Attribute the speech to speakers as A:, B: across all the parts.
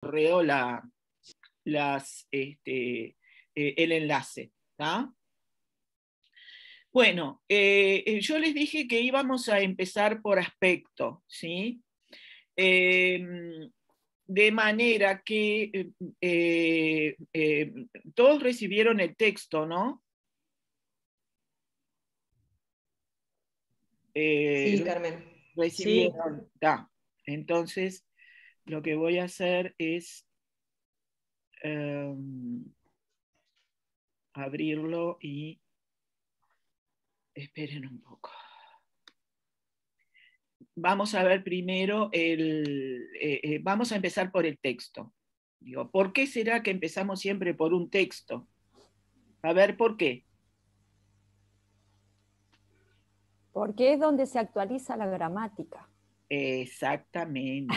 A: correo el enlace. ¿Tá? Bueno, yo les dije que íbamos a empezar por aspecto, ¿sí? De manera que todos recibieron el texto, ¿no?
B: Sí, Carmen.
A: Recibieron, sí. Entonces, lo que voy a hacer es abrirlo y esperen un poco. Vamos a ver primero vamos a empezar por el texto. Digo, ¿por qué será que empezamos siempre por un texto? A ver, ¿por qué?
C: Porque es donde se actualiza la gramática.
A: Exactamente.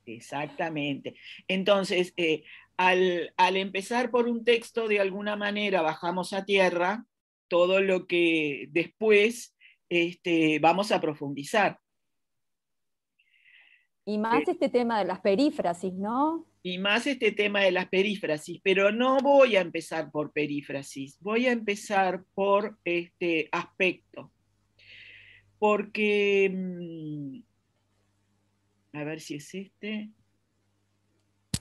A: Exactamente. Entonces, al empezar por un texto, de alguna manera bajamos a tierra todo lo que después vamos a profundizar.
C: Y más este tema de las perífrasis, ¿no?
A: Y más este tema de las perífrasis, pero no voy a empezar por perífrasis, voy a empezar por este aspecto. Porque, a ver si es este,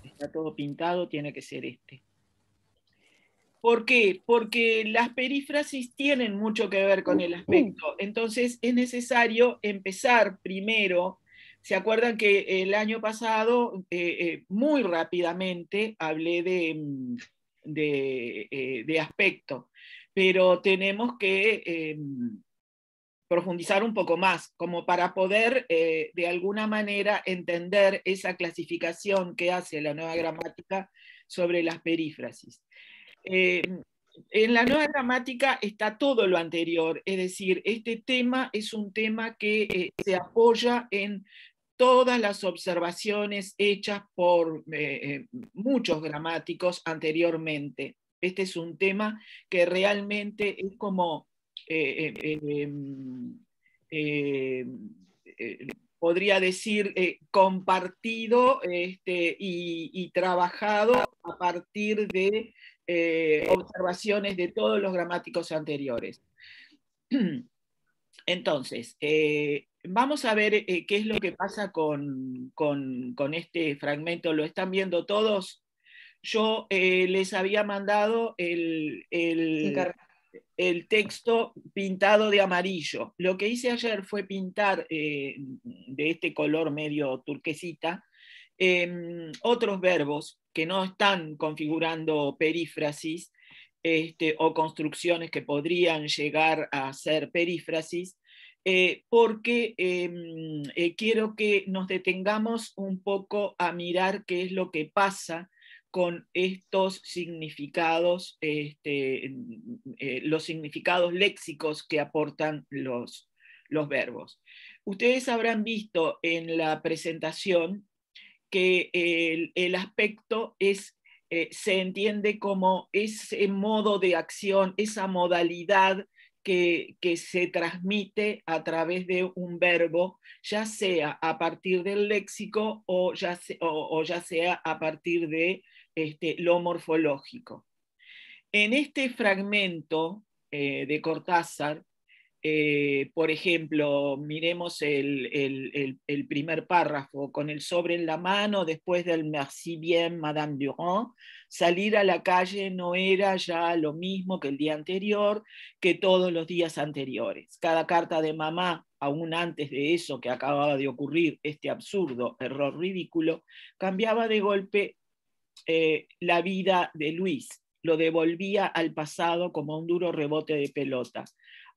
A: está todo pintado, tiene que ser este. ¿Por qué? Porque las perífrasis tienen mucho que ver con el aspecto. Entonces es necesario empezar primero. ¿Se acuerdan que el año pasado, muy rápidamente, hablé de aspecto? Pero tenemos que profundizar un poco más, como para poder de alguna manera entender esa clasificación que hace la nueva gramática sobre las perífrasis. En la nueva gramática está todo lo anterior, es decir, este tema es un tema que se apoya en todas las observaciones hechas por muchos gramáticos anteriormente. Este es un tema que realmente es como podría decir compartido y trabajado a partir de observaciones de todos los gramáticos anteriores. Entonces, vamos a ver qué es lo que pasa con este fragmento. ¿Lo están viendo todos? Yo les había mandado el texto pintado de amarillo. Lo que hice ayer fue pintar de este color medio turquesita otros verbos que no están configurando perífrasis o construcciones que podrían llegar a ser perífrasis, porque quiero que nos detengamos un poco a mirar qué es lo que pasa con estos significados, los significados léxicos que aportan los verbos. Ustedes habrán visto en la presentación que el aspecto se entiende como ese modo de acción, esa modalidad que se transmite a través de un verbo, ya sea a partir del léxico o ya sea a partir de lo morfológico. En este fragmento de Cortázar, por ejemplo, miremos el primer párrafo, con el sobre en la mano, después del merci bien, Madame Durand, salir a la calle no era ya lo mismo que el día anterior, que todos los días anteriores. Cada carta de mamá, aún antes de eso que acababa de ocurrir, este absurdo error ridículo, cambiaba de golpe la vida de Luis, lo devolvía al pasado como un duro rebote de pelota.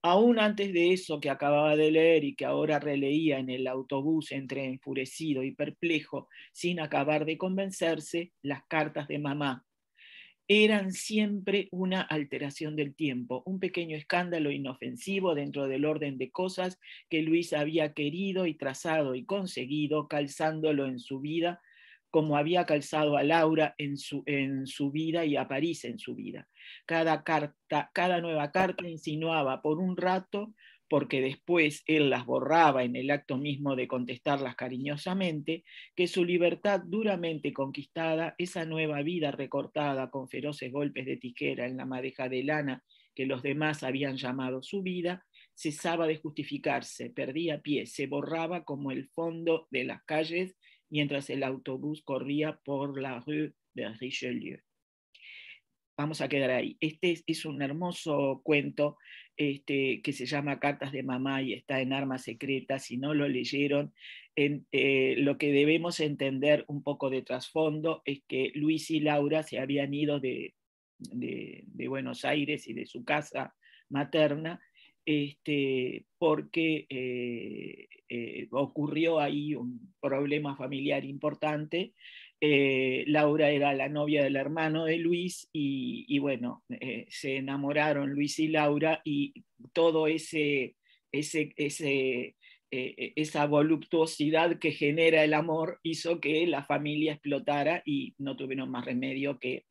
A: Aún antes de eso que acababa de leer y que ahora releía en el autobús entre enfurecido y perplejo, sin acabar de convencerse, las cartas de mamá eran siempre una alteración del tiempo, un pequeño escándalo inofensivo dentro del orden de cosas que Luis había querido y trazado y conseguido, calzándolo en su vida como había calzado a Laura en su vida y a París en su vida. Cada nueva carta insinuaba por un rato porque después él las borraba en el acto mismo de contestarlas cariñosamente, que su libertad duramente conquistada, esa nueva vida recortada con feroces golpes de tijera en la madeja de lana que los demás habían llamado su vida, cesaba de justificarse, perdía pie, se borraba como el fondo de las calles mientras el autobús corría por la rue de Richelieu. Vamos a quedar ahí. Este es un hermoso cuento que se llama Cartas de Mamá y está en Armas Secretas. Si no lo leyeron, lo que debemos entender un poco de trasfondo es que Luis y Laura se habían ido de Buenos Aires y de su casa materna porque ocurrió ahí un problema familiar importante. Laura era la novia del hermano de Luis y bueno, se enamoraron Luis y Laura y todo esa voluptuosidad que genera el amor hizo que la familia explotara y no tuvieron más remedio que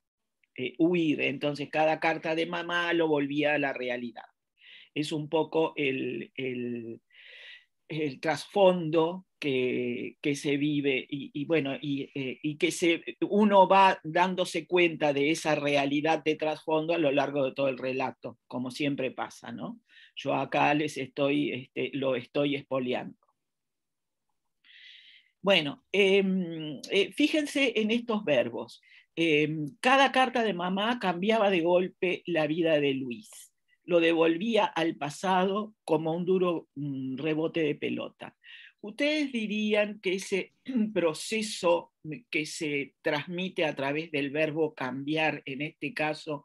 A: huir. Entonces cada carta de mamá lo volvía a la realidad. Es un poco el trasfondo que se vive y bueno, y que uno va dándose cuenta de esa realidad de trasfondo a lo largo de todo el relato, como siempre pasa, ¿no? Yo acá lo estoy espoleando. Bueno, fíjense en estos verbos. Cada carta de mamá cambiaba de golpe la vida de Luis. Lo devolvía al pasado como un duro rebote de pelota. ¿Ustedes dirían que ese proceso que se transmite a través del verbo cambiar, en este caso,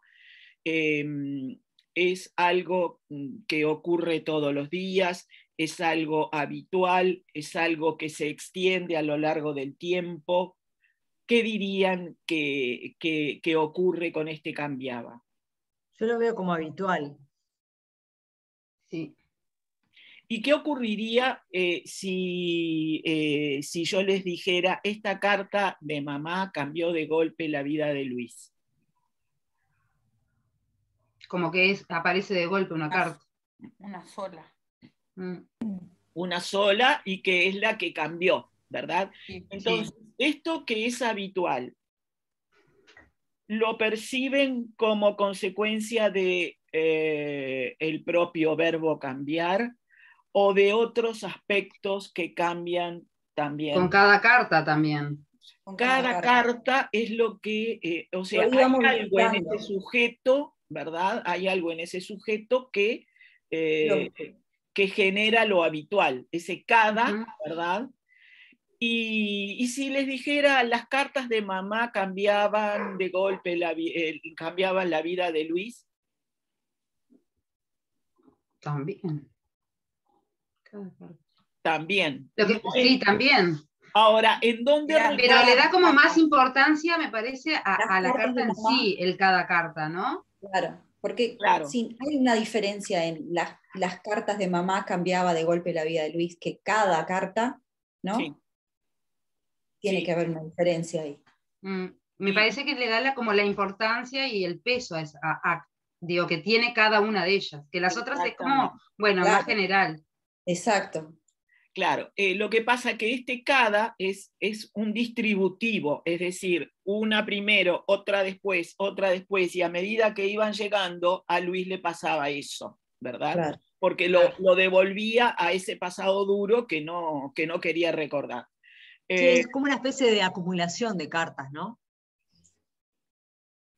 A: es algo que ocurre todos los días, es algo habitual, es algo que se extiende a lo largo del tiempo? ¿Qué dirían que ocurre con este cambiaba?
B: Yo lo veo como habitual.
D: Sí.
A: ¿Y qué ocurriría si yo les dijera, esta carta de mamá cambió de golpe la vida de Luis?
D: Como que aparece de golpe una carta.
E: Una sola.
A: Una sola y que es la que cambió, ¿verdad?
E: Sí,
A: entonces, esto que es habitual, ¿lo perciben como consecuencia de el propio verbo cambiar o de otros aspectos que cambian también?
D: Con cada carta también.
A: Cada carta es lo que, o sea,
B: Lo iba
A: hay algo en
B: modificando.
A: ese sujeto, ¿verdad? Hay algo en ese sujeto que genera lo habitual, ese cada, ¿verdad? Y si les dijera, las cartas de mamá cambiaban de golpe cambiaban la vida de Luis.
D: También.
A: También.
D: Sí, también.
A: Ahora, ¿en dónde?
D: Pero le da como más importancia, me parece, a la carta en sí, el cada carta, ¿no?
F: Claro, porque
A: Claro.
F: sí, hay una diferencia en las cartas de mamá cambiaba de golpe la vida de Luis, que cada carta, ¿no?
A: Sí.
F: Tiene
A: Sí.
F: que haber una diferencia ahí.
D: Me parece que le da como la importancia y el peso digo, que tiene cada una de ellas, que las otras es como, bueno,
F: Claro.
D: más general.
F: Exacto.
A: Claro, lo que pasa es que este cada es un distributivo, es decir, una primero, otra después, y a medida que iban llegando, a Luis le pasaba eso, ¿verdad?
F: Claro.
A: Porque lo devolvía a ese pasado duro que no quería recordar.
B: Sí, es como una especie de acumulación de cartas, ¿no?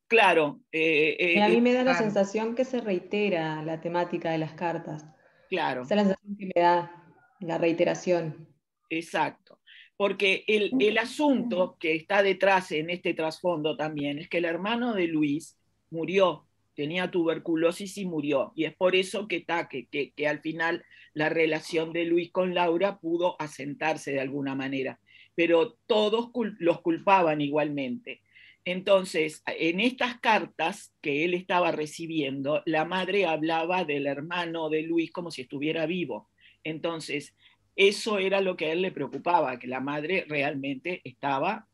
A: Claro.
G: A mí me da la
D: claro.
G: sensación que se reitera la temática de las cartas.
A: Claro.
G: Esa es la sensación que me da la reiteración.
A: Exacto. Porque el asunto que está detrás en este trasfondo también es que el hermano de Luis murió, tenía tuberculosis y murió. Y es por eso que al final la relación de Luis con Laura pudo asentarse de alguna manera. Pero todos los culpaban igualmente. Entonces, en estas cartas que él estaba recibiendo, la madre hablaba del hermano de Luis como si estuviera vivo. Entonces, eso era lo que a él le preocupaba, que la madre realmente estaba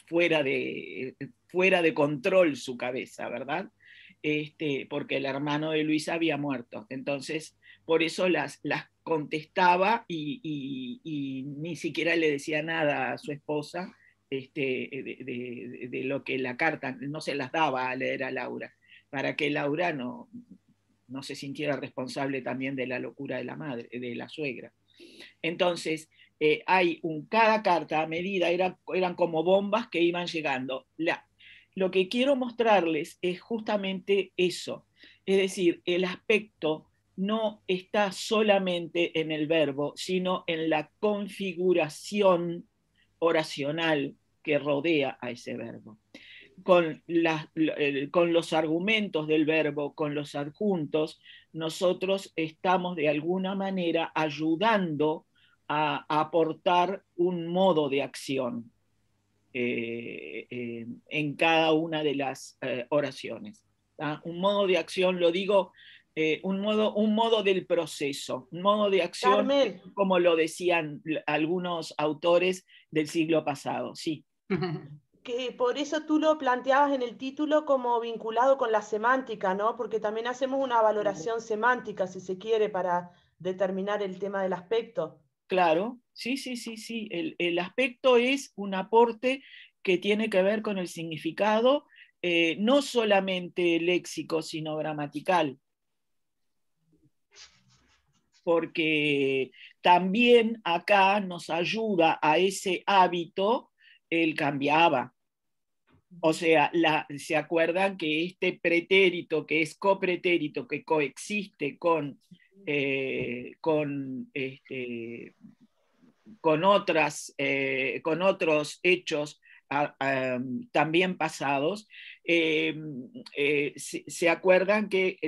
A: fuera de control su cabeza, ¿verdad? porque el hermano de Luisa había muerto. Entonces, por eso las contestaba y ni siquiera le decía nada a su esposa de lo que la carta, no se las daba a leer a Laura, para que Laura no se sintiera responsable también de la locura de la madre, de la suegra. Entonces, cada carta a medida eran como bombas que iban llegando. Lo que quiero mostrarles es justamente eso, es decir, el aspecto no está solamente en el verbo, sino en la configuración oracional que rodea a ese verbo. Con los argumentos del verbo, con los adjuntos, nosotros estamos de alguna manera ayudando a aportar un modo de acción en cada una de las oraciones. Un modo de acción, lo digo, un modo del proceso, un modo de acción,
E: Carmen,
A: como lo decían algunos autores del siglo pasado. Sí.
E: que por eso tú lo planteabas en el título como vinculado con la semántica, ¿no? Porque también hacemos una valoración semántica, si se quiere, para determinar el tema del aspecto.
A: Claro, sí, sí, sí, sí. El aspecto es un aporte que tiene que ver con el significado, no solamente léxico, sino gramatical. Porque también acá nos ayuda a ese hábito el cambiaba. O sea, ¿se acuerdan que este pretérito, que es copretérito, que coexiste con con otros hechos también pasados, se acuerdan que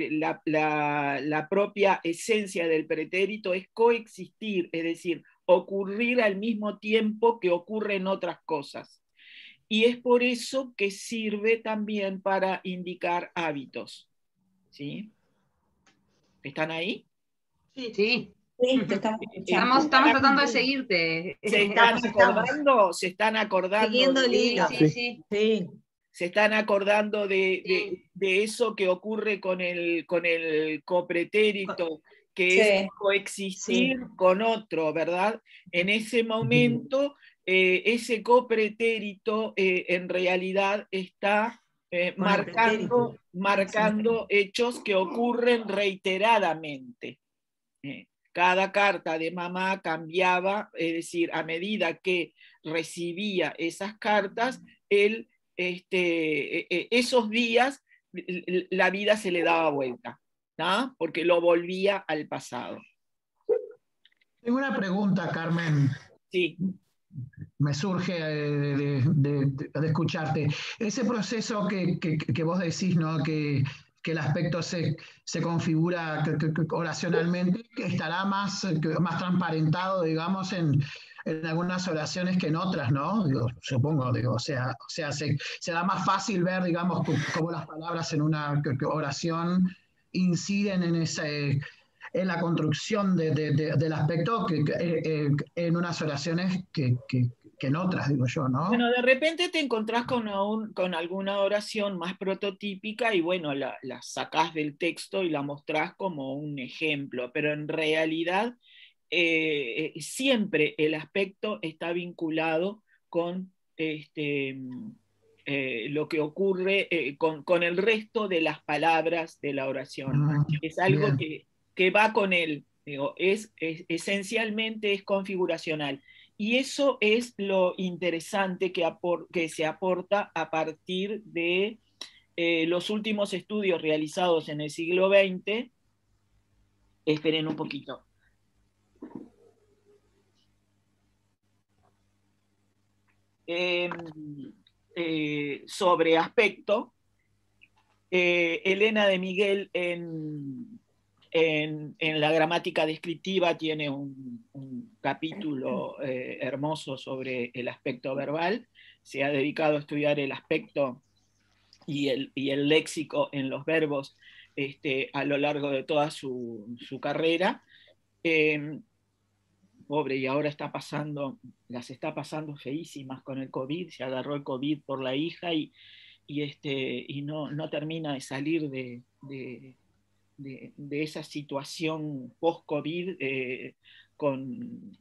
A: la propia esencia del pretérito es coexistir, es decir, ocurrir al mismo tiempo que ocurren otras cosas. Y es por eso que sirve también para indicar hábitos. ¿Sí? ¿Están ahí?
E: Sí.
D: Sí.
F: Sí, te estamos escuchando.
D: Estamos tratando de seguirte.
A: ¿Se están acordando? ¿Se están acordando?
B: Siguiendo el hilo.
D: Sí.
B: Sí.
A: ¿Se están acordando de eso que ocurre con el copretérito, que
F: Sí,
A: es coexistir con otro, ¿verdad? En ese momento, ese copretérito en realidad está
B: Con el pretérito.
A: marcando hechos que ocurren reiteradamente. Cada carta de mamá cambiaba, es decir, a medida que recibía esas cartas, esos días la vida se le daba vuelta, ¿no? Porque lo volvía al pasado.
H: Tengo una pregunta, Carmen.
A: Sí.
H: Me surge de escucharte. Ese proceso que vos decís, ¿no? Que el aspecto se configura oracionalmente, estará más transparentado, digamos, en algunas oraciones que en otras, ¿no? Supongo, o sea, será más fácil ver, digamos, cómo las palabras en una oración inciden en la construcción del aspecto en unas oraciones que en otras, digo yo, ¿no?
A: Bueno, de repente te encontrás con alguna oración más prototípica y bueno, la sacás del texto y la mostrás como un ejemplo, pero en realidad siempre el aspecto está vinculado con lo que ocurre con el resto de las palabras de la oración. Es algo que va con él, digo, esencialmente es configuracional. Y eso es lo interesante que se aporta a partir de los últimos estudios realizados en el siglo XX. Esperen un poquito. Sobre aspecto, Elena de Miguel en la gramática descriptiva tiene un capítulo hermoso sobre el aspecto verbal. Se ha dedicado a estudiar el aspecto y el léxico en los verbos a lo largo de toda su carrera. Pobre, y ahora las está pasando feísimas con el COVID, se agarró el COVID por la hija y y no termina de salir de esa situación post-COVID con...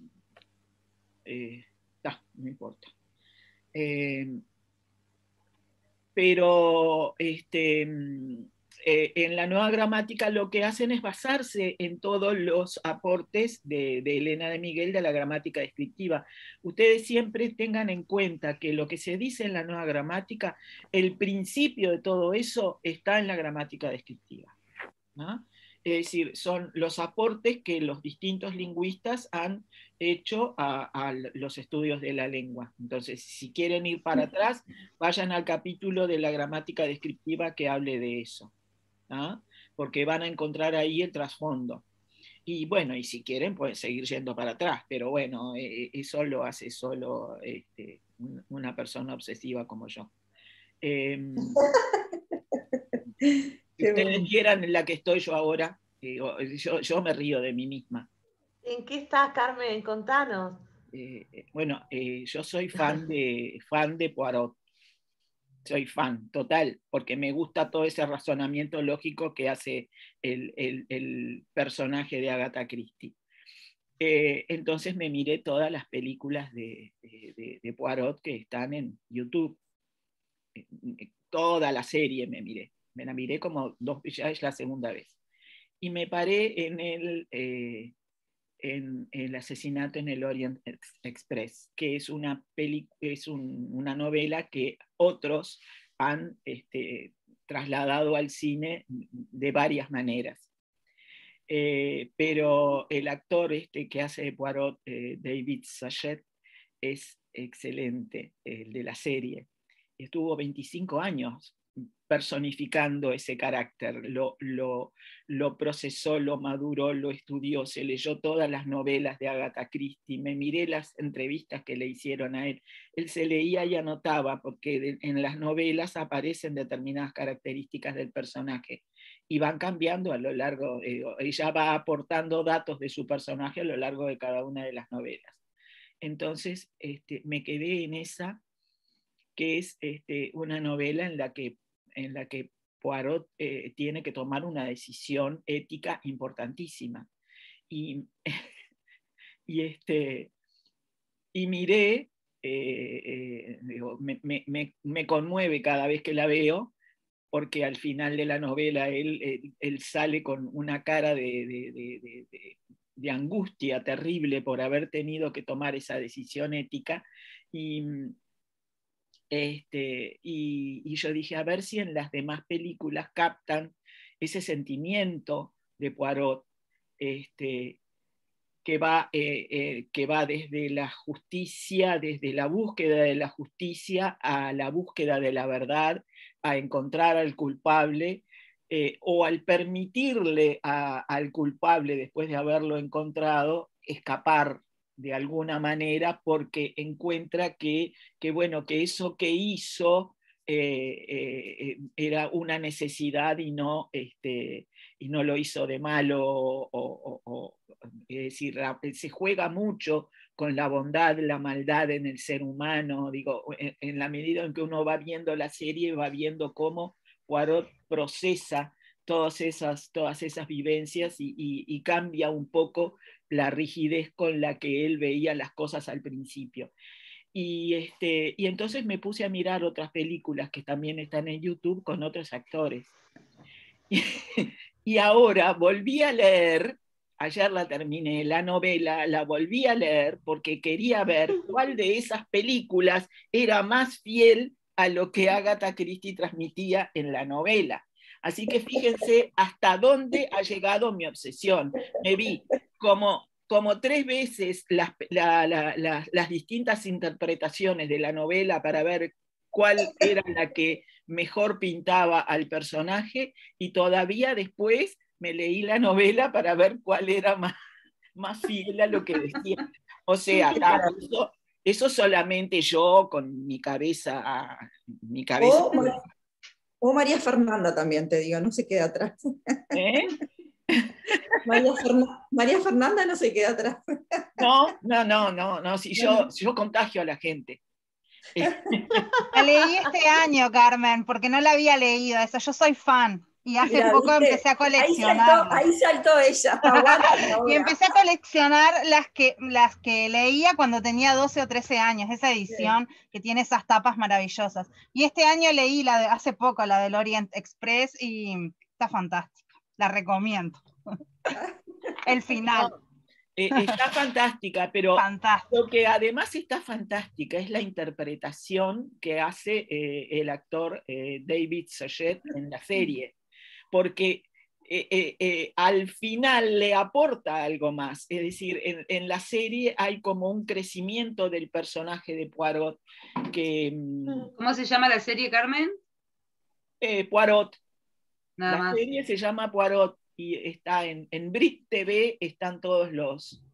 A: no importa. Pero en la nueva gramática lo que hacen es basarse en todos los aportes de Elena de Miguel de la gramática descriptiva. Ustedes siempre tengan en cuenta que lo que se dice en la nueva gramática, el principio de todo eso está en la gramática descriptiva, ¿no? Es decir, son los aportes que los distintos lingüistas han hecho a los estudios de la lengua. Entonces, si quieren ir para atrás, vayan al capítulo de la gramática descriptiva que hable de eso, ¿no? Porque van a encontrar ahí el trasfondo. Y bueno, y si quieren, pueden seguir yendo para atrás, pero bueno, eso lo hace solo una persona obsesiva como yo. Si ustedes vieran la que estoy yo ahora, yo me río de mí misma.
E: ¿En qué estás, Carmen? Contanos.
A: Bueno, yo soy fan de Poirot. Soy fan total, porque me gusta todo ese razonamiento lógico que hace el personaje de Agatha Christie. Entonces me miré todas las películas de Poirot que están en YouTube. Toda la serie me miré. Me la miré como ya es la segunda vez. Y me paré en el asesinato en el Orient Express, que es una novela que otros han trasladado al cine de varias maneras. Pero el actor que hace de Poirot, David Suchet, es excelente, el de la serie. Estuvo 25 años personificando ese carácter, lo procesó, lo maduró, lo estudió, se leyó todas las novelas de Agatha Christie, me miré las entrevistas que le hicieron a él. Él se leía y anotaba, porque en las novelas aparecen determinadas características del personaje y van cambiando a lo largo, ella va aportando datos de su personaje a lo largo de cada una de las novelas. Entonces me quedé en esa, que es una novela en la que Poirot tiene que tomar una decisión ética importantísima. Y miré, me conmueve cada vez que la veo, porque al final de la novela él sale con una cara de angustia terrible por haber tenido que tomar esa decisión ética. Y yo dije, a ver si en las demás películas captan ese sentimiento de Poirot, que va desde la justicia, desde la búsqueda de la justicia a la búsqueda de la verdad, a encontrar al culpable, o al permitirle al culpable, después de haberlo encontrado, escapar de alguna manera, porque encuentra que eso que hizo era una necesidad y no lo hizo de malo. Es decir, se juega mucho con la bondad, la maldad en el ser humano. Digo, en la medida en que uno va viendo la serie, va viendo cómo Poirot procesa todas esas vivencias y cambia un poco la rigidez con la que él veía las cosas al principio. Y entonces me puse a mirar otras películas que también están en YouTube con otros actores. Y ahora volví a leer, ayer la terminé, la novela, la volví a leer porque quería ver cuál de esas películas era más fiel a lo que Agatha Christie transmitía en la novela. Así que fíjense hasta dónde ha llegado mi obsesión. Me vi como 3 veces las distintas interpretaciones de la novela para ver cuál era la que mejor pintaba al personaje, y todavía después me leí la novela para ver cuál era más fiel a lo que decía. O sea, eso solamente yo con mi cabeza.
F: O María Fernanda también, te digo, no se queda atrás.
A: ¿Eh?
F: María Fernanda no se queda atrás.
A: No, si yo contagio a la gente.
I: La leí este año, Carmen, porque no la había leído esa. Yo soy fan. Y hace
F: Mira,
I: poco
F: ¿viste?
I: empecé a coleccionar.
F: Ahí saltó ella. Aguanta
I: Y
F: ahora.
I: empecé a coleccionar las que leía cuando tenía 12 o 13 años, esa edición que tiene esas tapas maravillosas. Y este año leí hace poco, la del Orient Express, y está fantástica. La recomiendo. El final.
A: No, está fantástica, pero
I: Fantástico.
A: lo que además está fantástica es la interpretación que hace el actor David Suchet en la serie, porque al final le aporta algo más, es decir, en la serie hay como un crecimiento del personaje de Poirot que...
D: ¿Cómo se llama la serie, Carmen?
A: Poirot.
D: Nada
A: La
D: más.
A: serie se llama Poirot y está en Brit TV, están todos los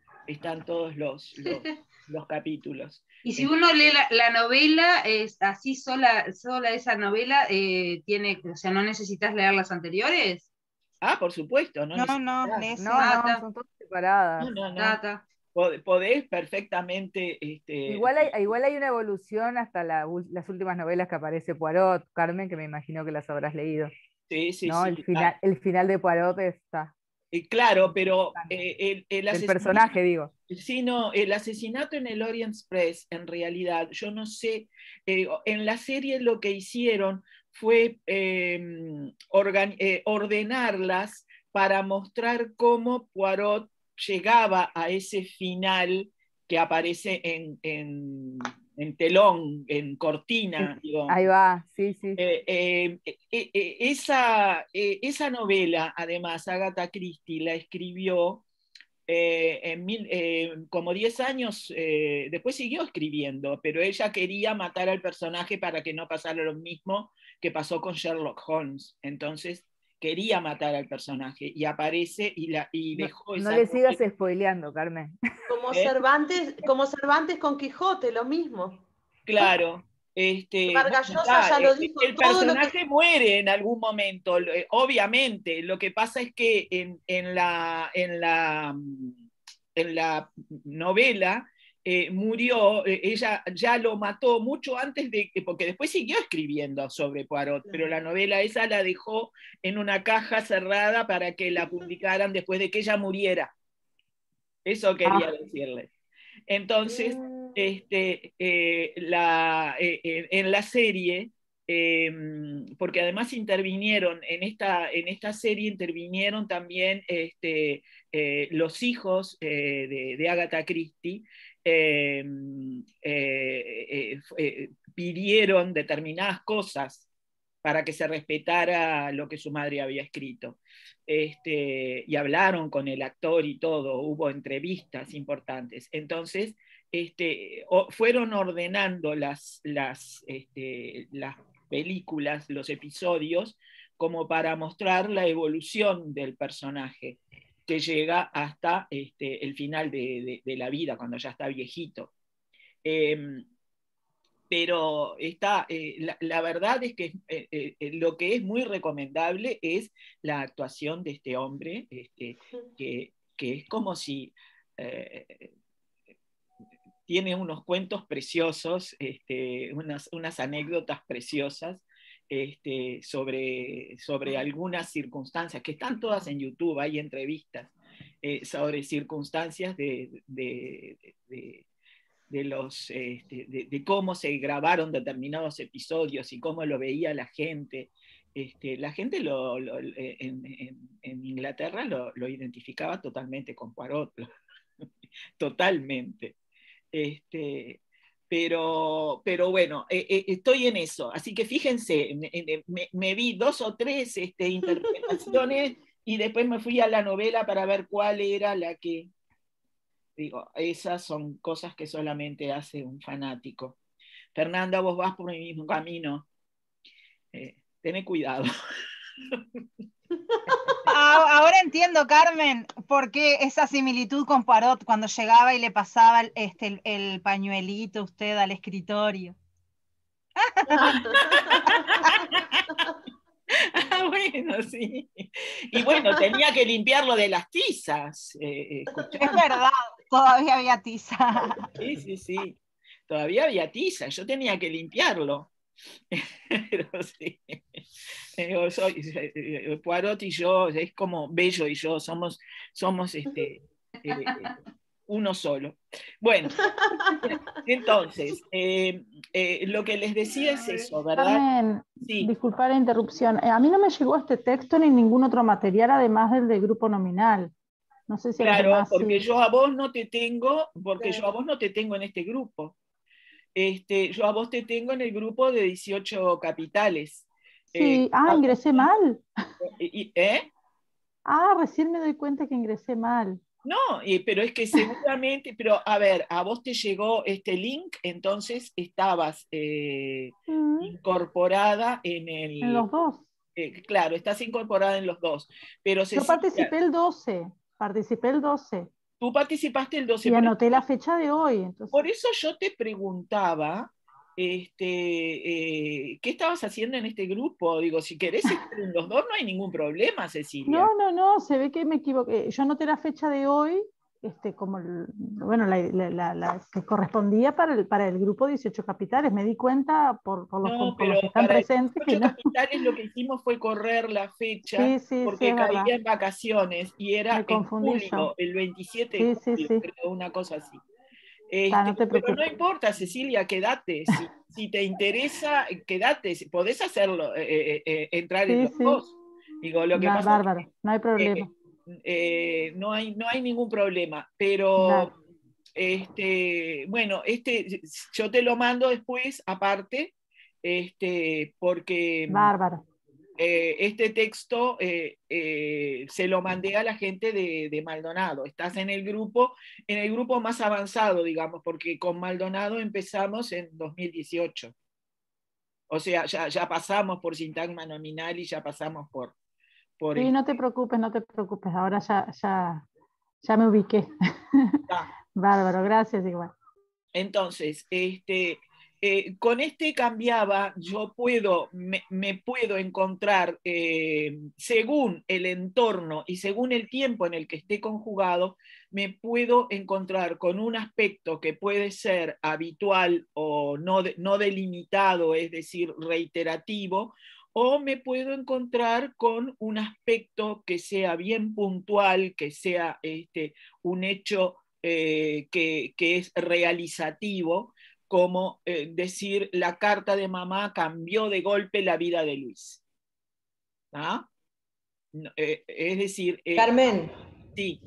A: capítulos.
D: Y si uno lee la novela, es así sola esa novela, o sea, ¿no necesitas leer las anteriores?
A: Ah, por supuesto.
I: No, lees
C: No, son todas separadas.
A: No. Podés perfectamente...
C: Igual hay una evolución hasta las últimas novelas que aparece Poirot, Carmen, que me imagino que las habrás leído.
A: Sí,
C: ¿no?
A: sí.
C: El final de Poirot está.
A: Claro, pero el
C: personaje, digo.
A: Sí, no, el asesinato en el Orient Express, en realidad, yo no sé, en la serie lo que hicieron fue ordenarlas para mostrar cómo Poirot llegaba a ese final que aparece en telón, en cortina. Digo.
C: Ahí va, sí.
A: Esa novela, además, Agatha Christie la escribió como 10 años, después siguió escribiendo, pero ella quería matar al personaje para que no pasara lo mismo que pasó con Sherlock Holmes. Entonces quería matar al personaje y aparece y dejó esa...
C: No le sigas spoileando, Carmen.
E: Como Cervantes con Quijote, lo mismo.
A: Claro.
E: Vargas Llosa ya lo dijo.
A: El personaje muere en algún momento, obviamente. Lo que pasa es que en la novela murió, ella ya lo mató mucho antes porque después siguió escribiendo sobre Poirot, pero la novela esa la dejó en una caja cerrada para que la publicaran después de que ella muriera. Eso quería decirles. Entonces, en la serie, porque además intervinieron, en esta serie intervinieron también los hijos de Agatha Christie, pidieron determinadas cosas para que se respetara lo que su madre había escrito. Y hablaron con el actor y todo, hubo entrevistas importantes. Entonces, fueron ordenando las películas, los episodios, como para mostrar la evolución del personaje, que llega hasta el final de la vida, cuando ya está viejito. Pero la verdad es que lo que es muy recomendable es la actuación de este hombre, que es como si tiene unos cuentos preciosos, unas anécdotas preciosas sobre algunas circunstancias, que están todas en YouTube, hay entrevistas sobre circunstancias de cómo se grabaron determinados episodios y cómo lo veía la gente. La gente en Inglaterra lo identificaba totalmente con Poirot, totalmente. Pero bueno, estoy en eso, así que fíjense, me vi 2 o 3 interpretaciones y después me fui a la novela para ver cuál era la que... Digo, esas son cosas que solamente hace un fanático. Fernanda, vos vas por el mismo camino. Tené cuidado.
I: Ahora entiendo, Carmen, por qué esa similitud con Poirot cuando llegaba y le pasaba el pañuelito a usted al escritorio.
A: Bueno, sí. Y bueno, tenía que limpiarlo de las tizas.
I: Es verdad, todavía había tiza.
A: Sí. todavía había tiza, yo tenía que limpiarlo. Pero sí, Poirot y yo, es como Bello y yo, somos uno solo. Bueno, entonces, lo que les decía es eso, ¿verdad?
J: Carmen,
A: Sí.
J: disculpa la interrupción. A mí no me llegó este texto ni ningún otro material además del de grupo nominal. No sé si a los
A: Claro,
J: demás
A: porque
J: sí.
A: yo a vos no te tengo,
E: Claro.
A: yo a vos no te tengo en este grupo. Yo a vos te tengo en el grupo de 18 capitales.
J: Sí, ingresé mal.
A: ¿Eh?
J: Recién me doy cuenta que ingresé mal.
A: No, pero es que seguramente, pero a ver, a vos te llegó este link, entonces estabas incorporada
J: En los dos.
A: Claro, estás incorporada en los dos. Pero
J: Yo
A: Cecilia,
J: participé el 12.
A: tú participaste el 12.
J: Y anoté la fecha de hoy. Entonces.
A: Por eso yo te preguntaba, ¿qué estabas haciendo en este grupo? Digo, si querés estar en los dos, no hay ningún problema, Cecilia.
J: No, se ve que me equivoqué. Yo anoté la fecha de hoy, como la que correspondía para el grupo 18 capitales. Me di cuenta por los que están
A: para
J: presentes.
A: 18 capitales lo que hicimos fue correr la fecha, porque
J: es
A: caía
J: verdad.
A: en vacaciones y era
J: Me confundí
A: en julio,
J: yo.
A: el 27 de julio, creo, una cosa así.
J: No te
A: Pero
J: preocupes.
A: no importa, Cecilia, quédate. Si te interesa, quédate. Podés hacerlo, entrar en los dos. Digo, lo que pasa
J: Bárbaro,
A: es
J: no hay problema.
A: que no hay ningún problema. Pero, bueno, yo te lo mando después, aparte, porque
J: Bárbaro.
A: este texto se lo mandé a la gente de Maldonado. Estás en el grupo más avanzado, digamos, porque con Maldonado empezamos en 2018. O sea, ya pasamos por sintagma nominal y ya pasamos por
J: Sí, no te preocupes, ahora ya me ubiqué. Bárbaro, gracias igual.
A: Entonces, con cambiaba, yo me puedo encontrar, según el entorno y según el tiempo en el que esté conjugado, me puedo encontrar con un aspecto que puede ser habitual o no delimitado, es decir, reiterativo, o me puedo encontrar con un aspecto que sea bien puntual, que sea un hecho que es realizativo, como decir, la carta de mamá cambió de golpe la vida de Luis. ¿Ah? Es decir...
G: Carmen.
A: Sí.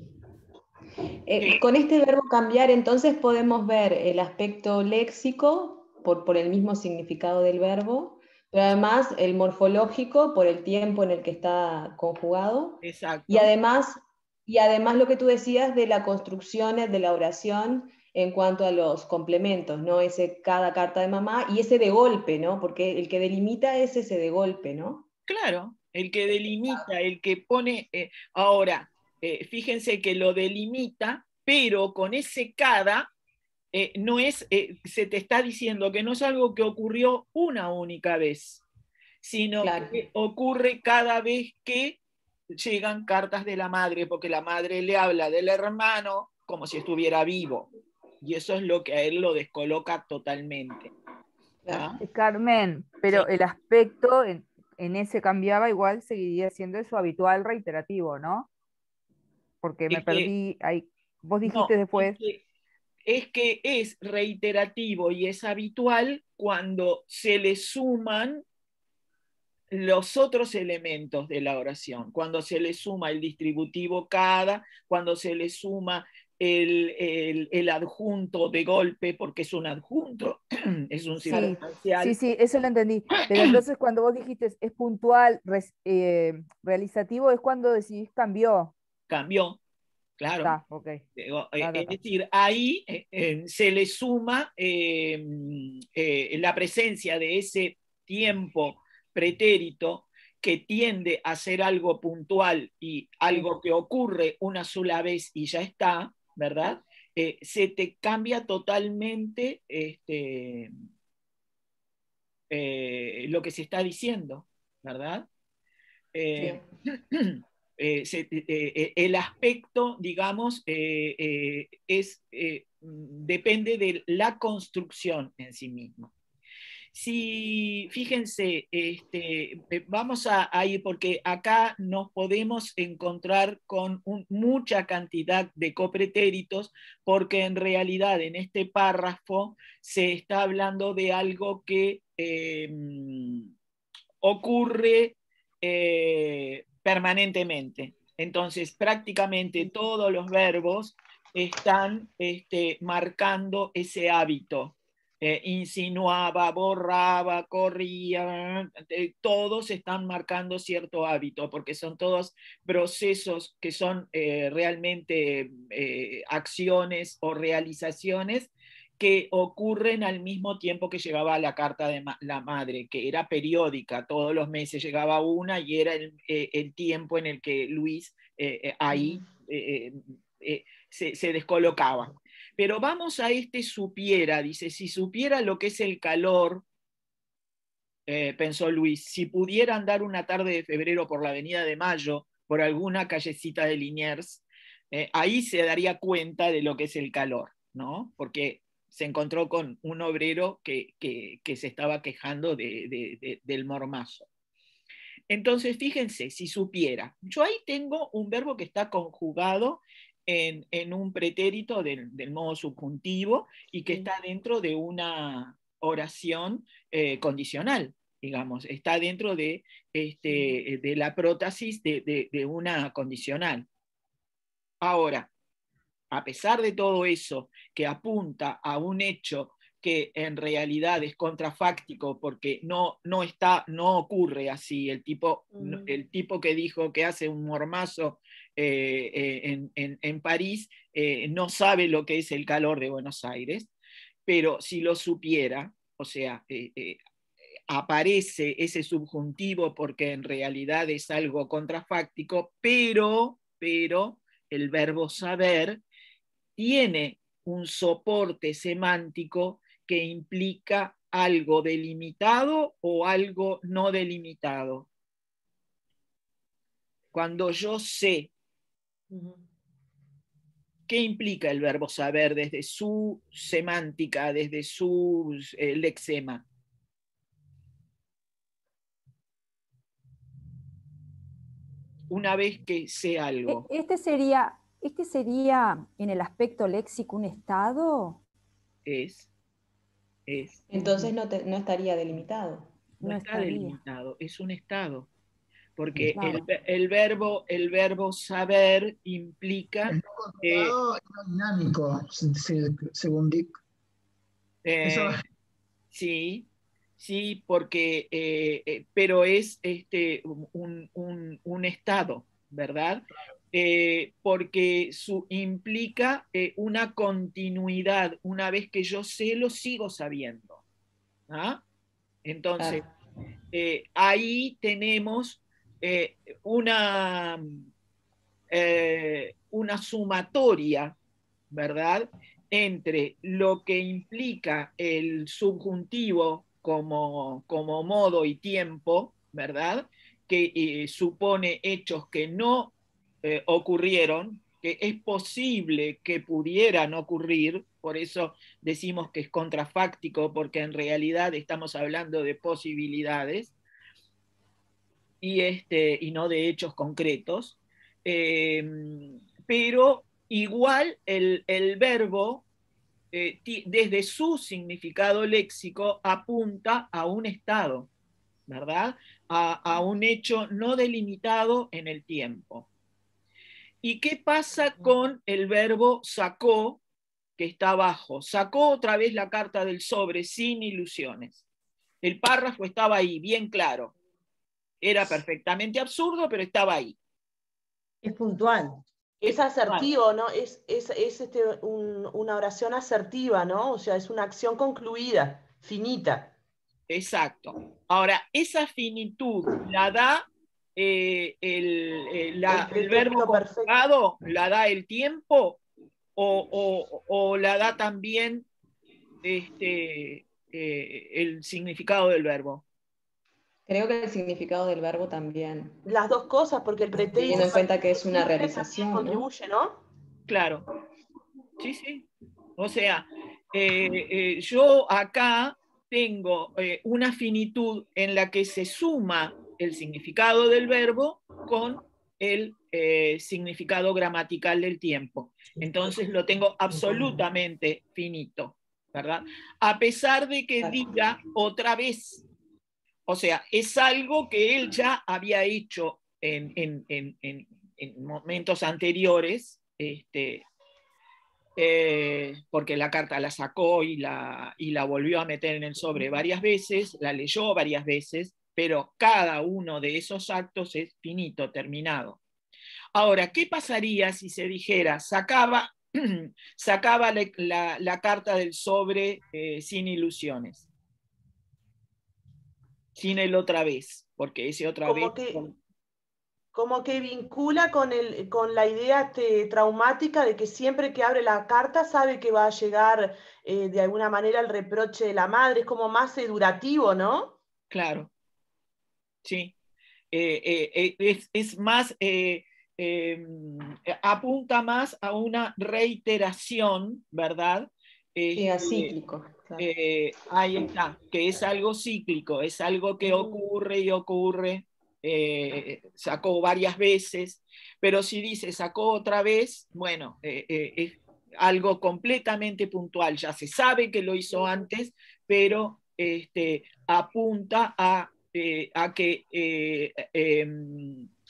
G: Con este verbo cambiar, entonces podemos ver el aspecto léxico por el mismo significado del verbo, pero además el morfológico por el tiempo en el que está conjugado.
A: Exacto.
G: Y además lo que tú decías de la construcción de la oración en cuanto a los complementos, ¿no? Cada carta de mamá y ese de golpe, ¿no? Porque el que delimita es ese de golpe, ¿no?
A: Claro, el que delimita, el que pone... ahora, fíjense que lo delimita, pero con ese cada... no es, se te está diciendo que no es algo que ocurrió una única vez, sino que ocurre cada vez que llegan cartas de la madre, porque la madre le habla del hermano como si estuviera vivo. Y eso es lo que a él lo descoloca totalmente. ¿Ah?
C: Carmen, pero el aspecto en ese cambiaba, igual seguiría siendo eso habitual, reiterativo, ¿no? Porque me perdí ahí. Vos dijiste después...
A: Es que es reiterativo y es habitual cuando se le suman los otros elementos de la oración, cuando se le suma el distributivo cada, cuando se le suma el adjunto de golpe, porque es un adjunto, es un circunstancial.
C: Sí, eso lo entendí. Pero entonces cuando vos dijiste es puntual, realizativo, es cuando decidís cambió.
A: Cambió. Claro. Es decir, ahí se le suma la presencia de ese tiempo pretérito que tiende a ser algo puntual y algo que ocurre una sola vez y ya está, ¿verdad? Se te cambia totalmente lo que se está diciendo, ¿verdad? El aspecto, digamos, es depende de la construcción en sí misma. Si, fíjense, vamos a ir, porque acá nos podemos encontrar con mucha cantidad de copretéritos, porque en realidad en este párrafo se está hablando de algo que ocurre permanentemente. Entonces, prácticamente todos los verbos están marcando ese hábito. Insinuaba, borraba, corría, todos están marcando cierto hábito, porque son todos procesos que son realmente acciones o realizaciones que ocurren al mismo tiempo que llegaba la carta de la madre, que era periódica, todos los meses llegaba una y era el tiempo en el que Luis ahí se descolocaba. Pero vamos a supiera, dice, si supiera lo que es el calor, pensó Luis, si pudiera andar una tarde de febrero por la avenida de Mayo, por alguna callecita de Liniers, ahí se daría cuenta de lo que es el calor, ¿no? Porque se encontró con un obrero que se estaba quejando del mormazo. Entonces, fíjense, si supiera. Yo ahí tengo un verbo que está conjugado en un pretérito del modo subjuntivo y que está dentro de una oración condicional, digamos, está dentro de la prótesis de una condicional. Ahora, a pesar de todo eso, que apunta a un hecho que en realidad es contrafáctico porque no ocurre así, el tipo que dijo que hace un mormazo en París no sabe lo que es el calor de Buenos Aires, pero si lo supiera, o sea, aparece ese subjuntivo porque en realidad es algo contrafáctico, pero el verbo saber tiene un soporte semántico que implica algo delimitado o algo no delimitado. Cuando yo sé, ¿qué implica el verbo saber desde su semántica, desde su lexema? Una vez que sé algo.
K: ¿Este sería en el aspecto léxico un estado?
A: Es.
G: Entonces no estaría delimitado.
A: No está delimitado, es un estado. Porque el verbo saber implica...
H: El no controlado es no dinámico, según Dick.
A: Sí, porque, pero es un estado, ¿verdad? Porque implica una continuidad. Una vez que yo sé, lo sigo sabiendo. ¿Ah? Entonces, ahí tenemos una sumatoria, ¿verdad?, entre lo que implica el subjuntivo como modo y tiempo, ¿verdad?, que supone hechos que no ocurrieron, que es posible que pudieran ocurrir, por eso decimos que es contrafáctico, porque en realidad estamos hablando de posibilidades y no de hechos concretos, pero igual el verbo, desde su significado léxico, apunta a un estado, ¿verdad? A un hecho no delimitado en el tiempo. ¿Y qué pasa con el verbo sacó, que está abajo? Sacó otra vez la carta del sobre sin ilusiones. El párrafo estaba ahí, bien claro. Era perfectamente absurdo, pero estaba ahí.
E: Es puntual. Es asertivo, ¿no? Es una oración asertiva, ¿no? O sea, es una acción concluida, finita.
A: Exacto. Ahora, esa finitud la da el verbo conjugado, la da el tiempo o la da también el significado del verbo.
G: Creo que el significado del verbo también.
E: Las dos cosas, porque el pretérito...
G: Teniendo en cuenta que es una realización,
E: contribuye, ¿no?
A: Claro. Sí. O sea, yo acá tengo una finitud en la que se suma el significado del verbo con el significado gramatical del tiempo. Entonces lo tengo absolutamente finito, ¿verdad? A pesar de que diga otra vez. O sea, es algo que él ya había hecho en momentos anteriores, porque la carta la sacó y la volvió a meter en el sobre varias veces, la leyó varias veces, pero cada uno de esos actos es finito, terminado. Ahora, ¿qué pasaría si se dijera, sacaba la carta del sobre sin ilusiones? Sin el otra vez, porque ese otra vez...
E: Como que vincula con la idea traumática de que siempre que abre la carta sabe que va a llegar de alguna manera el reproche de la madre, es como más durativo, ¿no?
A: Claro, sí. Es más, apunta más a una reiteración, ¿verdad?
G: Sí, acíclico. Claro.
A: Ahí está, que es algo cíclico, es algo que ocurre y ocurre. Sacó varias veces, pero si dice sacó otra vez, bueno, es algo completamente puntual, ya se sabe que lo hizo antes, pero apunta a que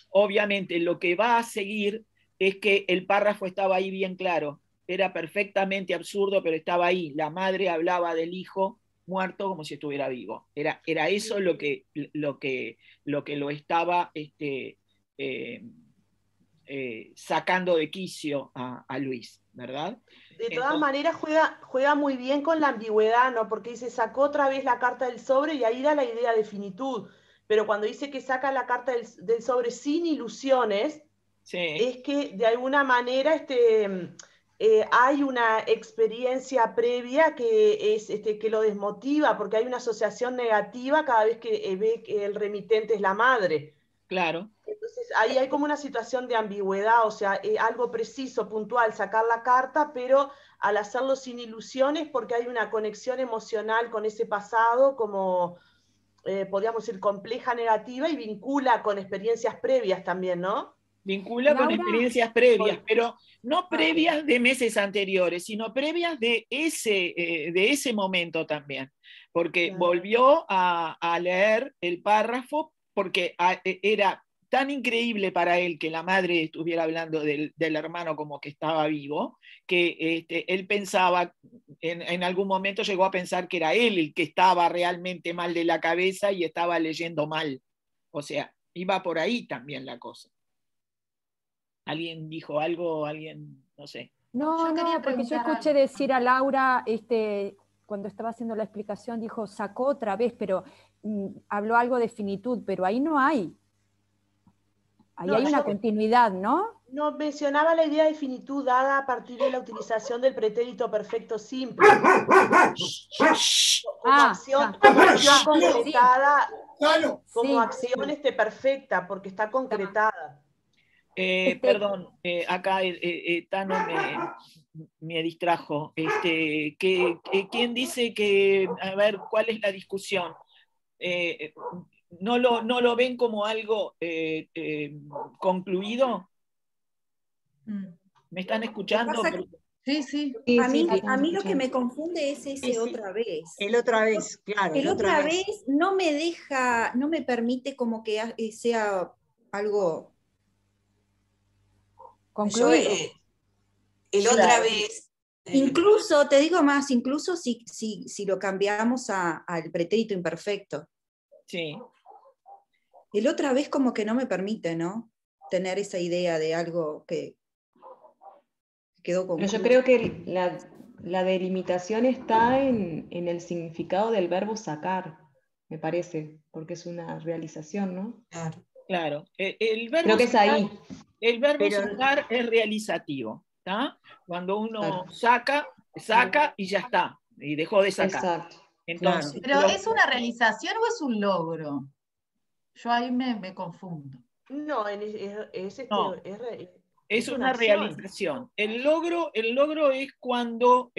A: obviamente lo que va a seguir es que el párrafo estaba ahí bien claro, era perfectamente absurdo, pero estaba ahí, la madre hablaba del hijo muerto como si estuviera vivo. Era eso lo que lo estaba sacando de quicio a Luis, ¿verdad?
E: De todas maneras juega muy bien con la ambigüedad, ¿no? Porque dice, sacó otra vez la carta del sobre y ahí da la idea de finitud. Pero cuando dice que saca la carta del sobre sin ilusiones,
A: sí,
E: es que de alguna manera hay una experiencia previa que, que lo desmotiva, porque hay una asociación negativa cada vez que ve que el remitente es la madre.
A: Claro.
E: Entonces ahí hay como una situación de ambigüedad, o sea, algo preciso, puntual, sacar la carta, pero al hacerlo sin ilusiones, porque hay una conexión emocional con ese pasado, como podríamos decir compleja, negativa, y vincula con experiencias previas también, ¿no?
A: Vincula con experiencias previas, pero no previas de meses anteriores, sino previas de ese momento también, porque volvió a leer el párrafo porque era tan increíble para él que la madre estuviera hablando del hermano como que estaba vivo, que él pensaba, en algún momento llegó a pensar que era él el que estaba realmente mal de la cabeza y estaba leyendo mal. O sea, iba por ahí también la cosa. ¿Alguien dijo algo? ¿Alguien? No sé.
K: No, porque yo escuché decir a Laura, cuando estaba haciendo la explicación, dijo, sacó otra vez, pero habló algo de finitud, pero ahí no hay. Ahí hay una continuidad, ¿no?
E: No, mencionaba la idea de finitud dada a partir de la utilización del pretérito perfecto simple. Como acción concretada, como acción perfecta, porque está concretada.
A: Perdón, acá Tano me distrajo. ¿Quién dice que, a ver, cuál es la discusión? ¿No lo ven como algo concluido? ¿Me están escuchando?
F: Sí. A mí lo que me confunde es ese otra vez.
B: El otra vez, claro.
F: El otra vez no me deja, no me permite como que sea algo
K: concluido.
B: El otra vez.
F: Incluso, te digo más, incluso si lo cambiamos al pretérito imperfecto.
A: Sí.
F: El otra vez como que no me permite, ¿no? Tener esa idea de algo que quedó concluido.
G: Pero yo creo que la delimitación está en el significado del verbo sacar, me parece, porque es una realización, ¿no?
A: Claro. El verbo
G: creo que es ahí.
A: El verbo sacar es realizativo, ¿está? Cuando uno saca y ya está, y dejó de sacar.
G: Exacto.
A: Entonces,
L: ¿Pero es una realización o es un logro? Yo ahí me confundo.
E: No,
A: Es una
E: acción.
A: realización. El logro es cuando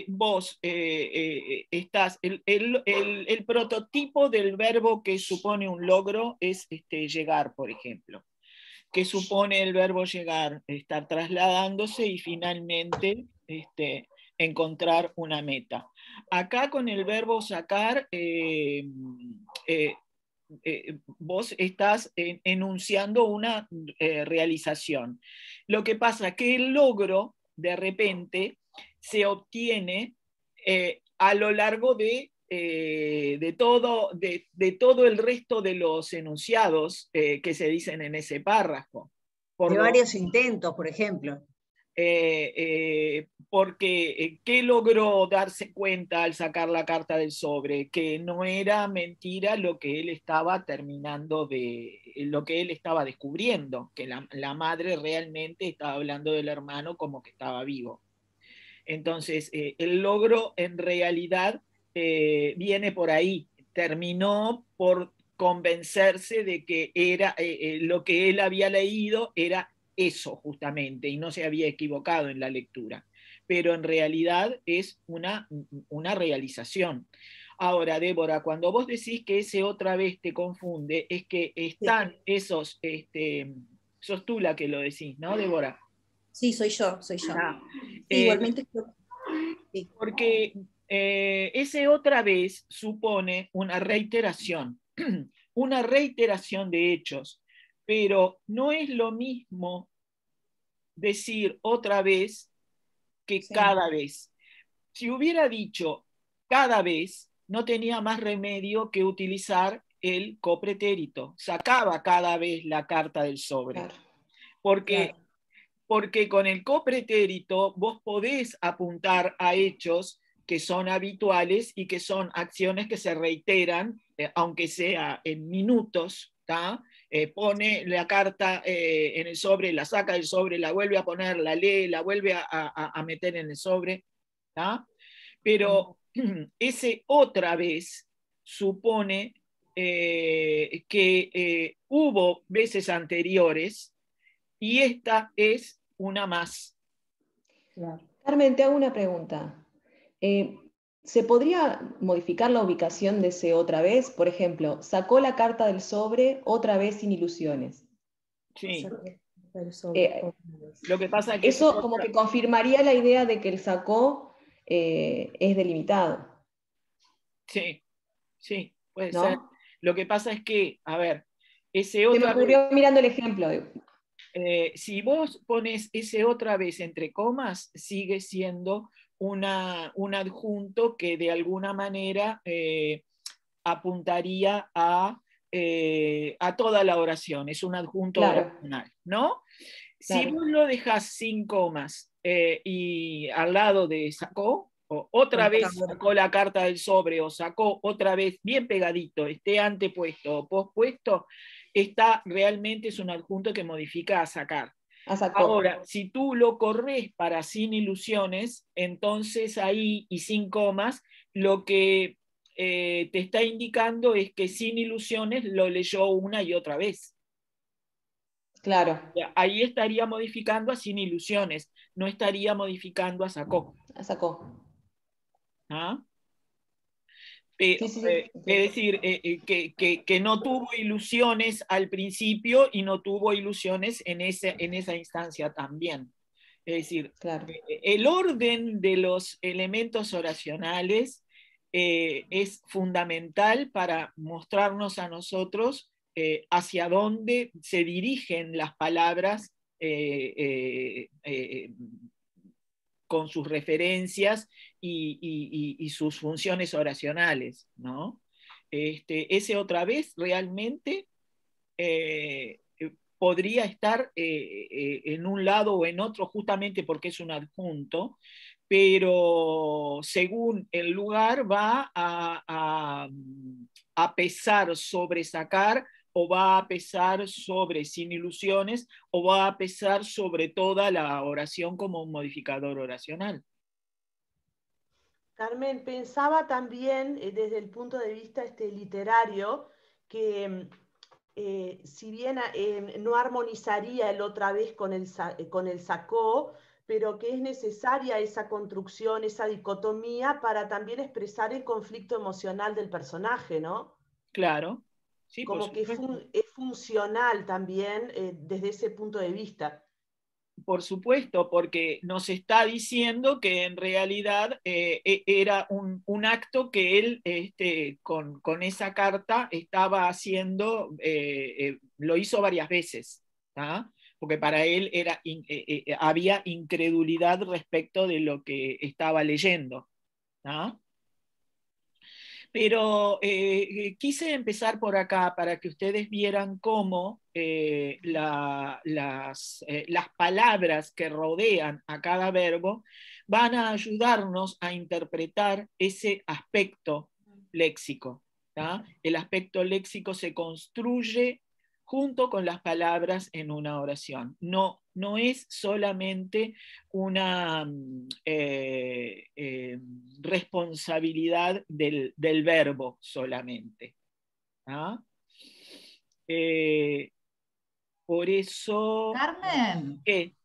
A: vos estás, el prototipo del verbo que supone un logro es llegar, por ejemplo. ¿Qué supone el verbo llegar? Estar trasladándose y finalmente encontrar una meta. Acá con el verbo sacar, vos estás enunciando una realización. Lo que pasa es que el logro, de repente, se obtiene a lo largo de todo el resto de los enunciados que se dicen en ese párrafo.
B: De varios intentos, por ejemplo.
A: Porque ¿qué logró darse cuenta al sacar la carta del sobre? Que no era mentira lo que él estaba lo que él estaba descubriendo, que la madre realmente estaba hablando del hermano como que estaba vivo. Entonces, el logro en realidad viene por ahí, terminó por convencerse de que era lo que él había leído era eso justamente, y no se había equivocado en la lectura. Pero en realidad es una realización. Ahora, Débora, cuando vos decís que ese otra vez te confunde, es que están esos, sos tú la que lo decís, ¿no, Débora?
F: Sí, soy yo. Sí, igualmente. Sí.
A: Porque ese otra vez supone una reiteración, una reiteración de hechos, pero no es lo mismo decir otra vez que cada vez. Si hubiera dicho cada vez, no tenía más remedio que utilizar el copretérito. Sacaba cada vez la carta del sobre. Claro. Porque con el copretérito vos podés apuntar a hechos que son habituales y que son acciones que se reiteran, aunque sea en minutos, pone la carta en el sobre, la saca del sobre, la vuelve a poner, la lee, la vuelve a meter en el sobre, pero ese otra vez supone que hubo veces anteriores y esta es una más.
G: Claro. Carmen, te hago una pregunta. ¿Se podría modificar la ubicación de ese otra vez? Por ejemplo, sacó la carta del sobre otra vez sin ilusiones.
A: Sí. Lo que pasa es que
G: eso como que confirmaría la idea de que el sacó es delimitado.
A: Sí, sí, puede
G: ¿no?
A: ser. Lo que pasa es que, a ver, ese otra
G: vez... Se me ocurrió mirando el ejemplo.
A: Si vos pones ese otra vez entre comas, sigue siendo un adjunto que de alguna manera apuntaría a toda la oración. Es un adjunto oracional, ¿no? Si vos lo dejás sin comas y al lado de sacó, o otra vez sacó la carta del sobre, o sacó otra vez bien pegadito, esté antepuesto o pospuesto, realmente es un adjunto que modifica a sacar. Ahora, si tú lo corres para sin ilusiones, entonces ahí y sin comas, lo que te está indicando es que sin ilusiones lo leyó una y otra vez.
G: Claro.
A: Ahí estaría modificando a sin ilusiones, no estaría modificando a sacó.
G: A sacó.
A: ¿Ah? Es decir, que no tuvo ilusiones al principio y no tuvo ilusiones en esa instancia también. Es decir, claro. El orden de los elementos oracionales es fundamental para mostrarnos a nosotros hacia dónde se dirigen las palabras con sus referencias y sus funciones oracionales, ¿no? Ese otra vez realmente podría estar en un lado o en otro justamente porque es un adjunto, pero según el lugar va a pesar sobre sacar, o va a pesar sobre sin ilusiones, o va a pesar sobre toda la oración como un modificador oracional.
E: Carmen, pensaba también desde el punto de vista literario que si bien no armonizaría el otra vez con el sacó, pero que es necesaria esa construcción, esa dicotomía para también expresar el conflicto emocional del personaje, ¿no?
A: Claro, sí, por
E: Como que
A: supuesto.
E: es funcional también desde ese punto de vista.
A: Por supuesto, porque nos está diciendo que en realidad era un acto que él con esa carta estaba haciendo, lo hizo varias veces, ¿tá? Porque para él había incredulidad respecto de lo que estaba leyendo, ¿tá? Pero quise empezar por acá para que ustedes vieran cómo las palabras que rodean a cada verbo van a ayudarnos a interpretar ese aspecto léxico, ¿tá? El aspecto léxico se construye junto con las palabras en una oración. No es solamente una responsabilidad del verbo solamente. ¿Ah? Por eso...
L: Carmen.
A: ¿Qué?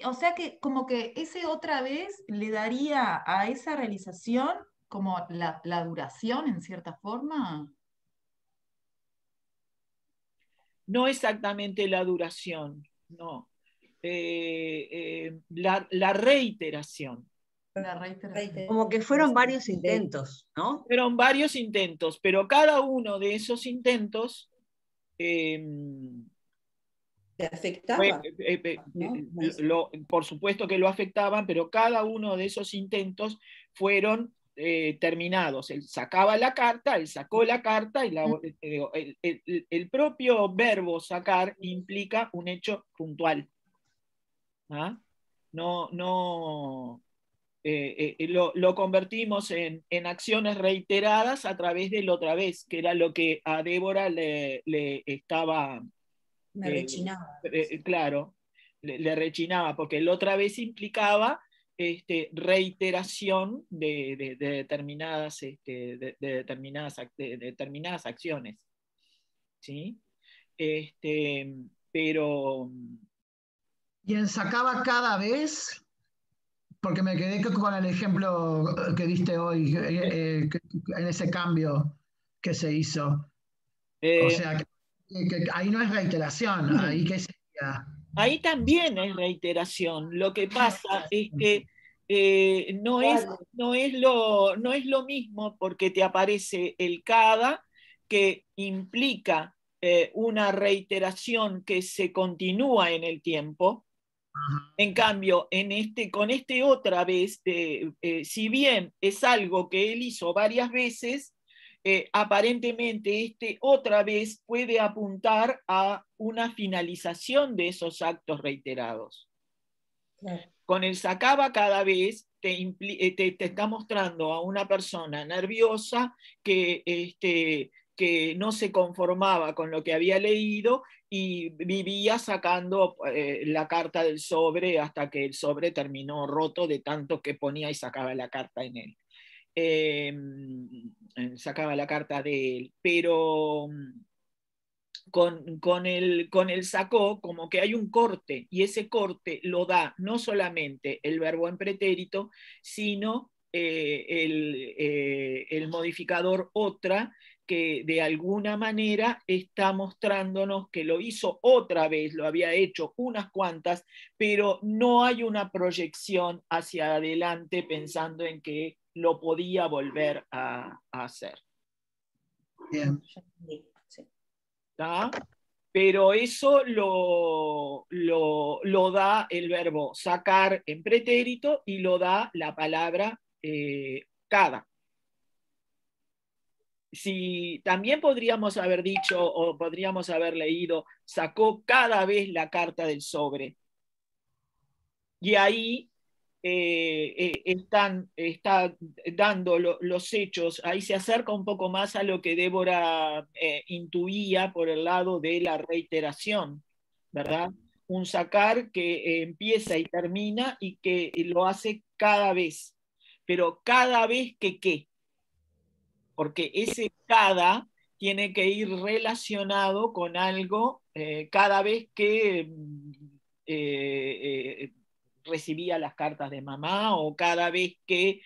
L: O sea que como que ese otra vez le daría a esa realización como la duración en cierta forma.
A: No exactamente la duración, no. La reiteración.
B: Como que fueron varios intentos, ¿no?
A: Fueron varios intentos, pero cada uno de esos intentos
F: ¿te afectaba?
A: por supuesto que lo afectaban, pero cada uno de esos intentos fueron terminados. Él sacaba la carta, él sacó la carta, y el propio verbo sacar implica un hecho puntual. ¿Ah? Lo convertimos en acciones reiteradas a través del otra vez, que era lo que a Débora le estaba...
F: Me rechinaba.
A: Claro, le rechinaba, porque el otra vez implicaba reiteración de determinadas, de determinadas acciones. ¿Sí? Pero...
H: ¿Y en sacaba cada vez? Porque me quedé con el ejemplo que diste hoy, en ese cambio que se hizo. O sea, que ahí no es reiteración, ahí qué sería.
A: Ahí también es reiteración. Lo que pasa es que no es lo mismo, porque te aparece el cada, que implica una reiteración que se continúa en el tiempo. En cambio, con este otra vez, si bien es algo que él hizo varias veces, aparentemente otra vez puede apuntar a una finalización de esos actos reiterados. Claro. Con el sacaba cada vez te está mostrando a una persona nerviosa que no se conformaba con lo que había leído y vivía sacando la carta del sobre hasta que el sobre terminó roto de tanto que ponía y sacaba la carta en él. Sacaba la carta de él, pero con el sacó como que hay un corte, y ese corte lo da no solamente el verbo en pretérito, sino el modificador otra, que de alguna manera está mostrándonos que lo hizo otra vez, lo había hecho unas cuantas, pero no hay una proyección hacia adelante pensando en que lo podía volver a hacer.
H: Bien.
A: ¿Tá? Pero eso lo da el verbo sacar en pretérito y lo da la palabra cada. Si también podríamos haber dicho o podríamos haber leído, sacó cada vez la carta del sobre. Y ahí está dando los hechos, ahí se acerca un poco más a lo que Débora intuía por el lado de la reiteración, ¿verdad? Un sacar que empieza y termina y que lo hace cada vez, pero cada vez que ¿qué? Porque ese cada tiene que ir relacionado con algo cada vez que recibía las cartas de mamá o cada vez que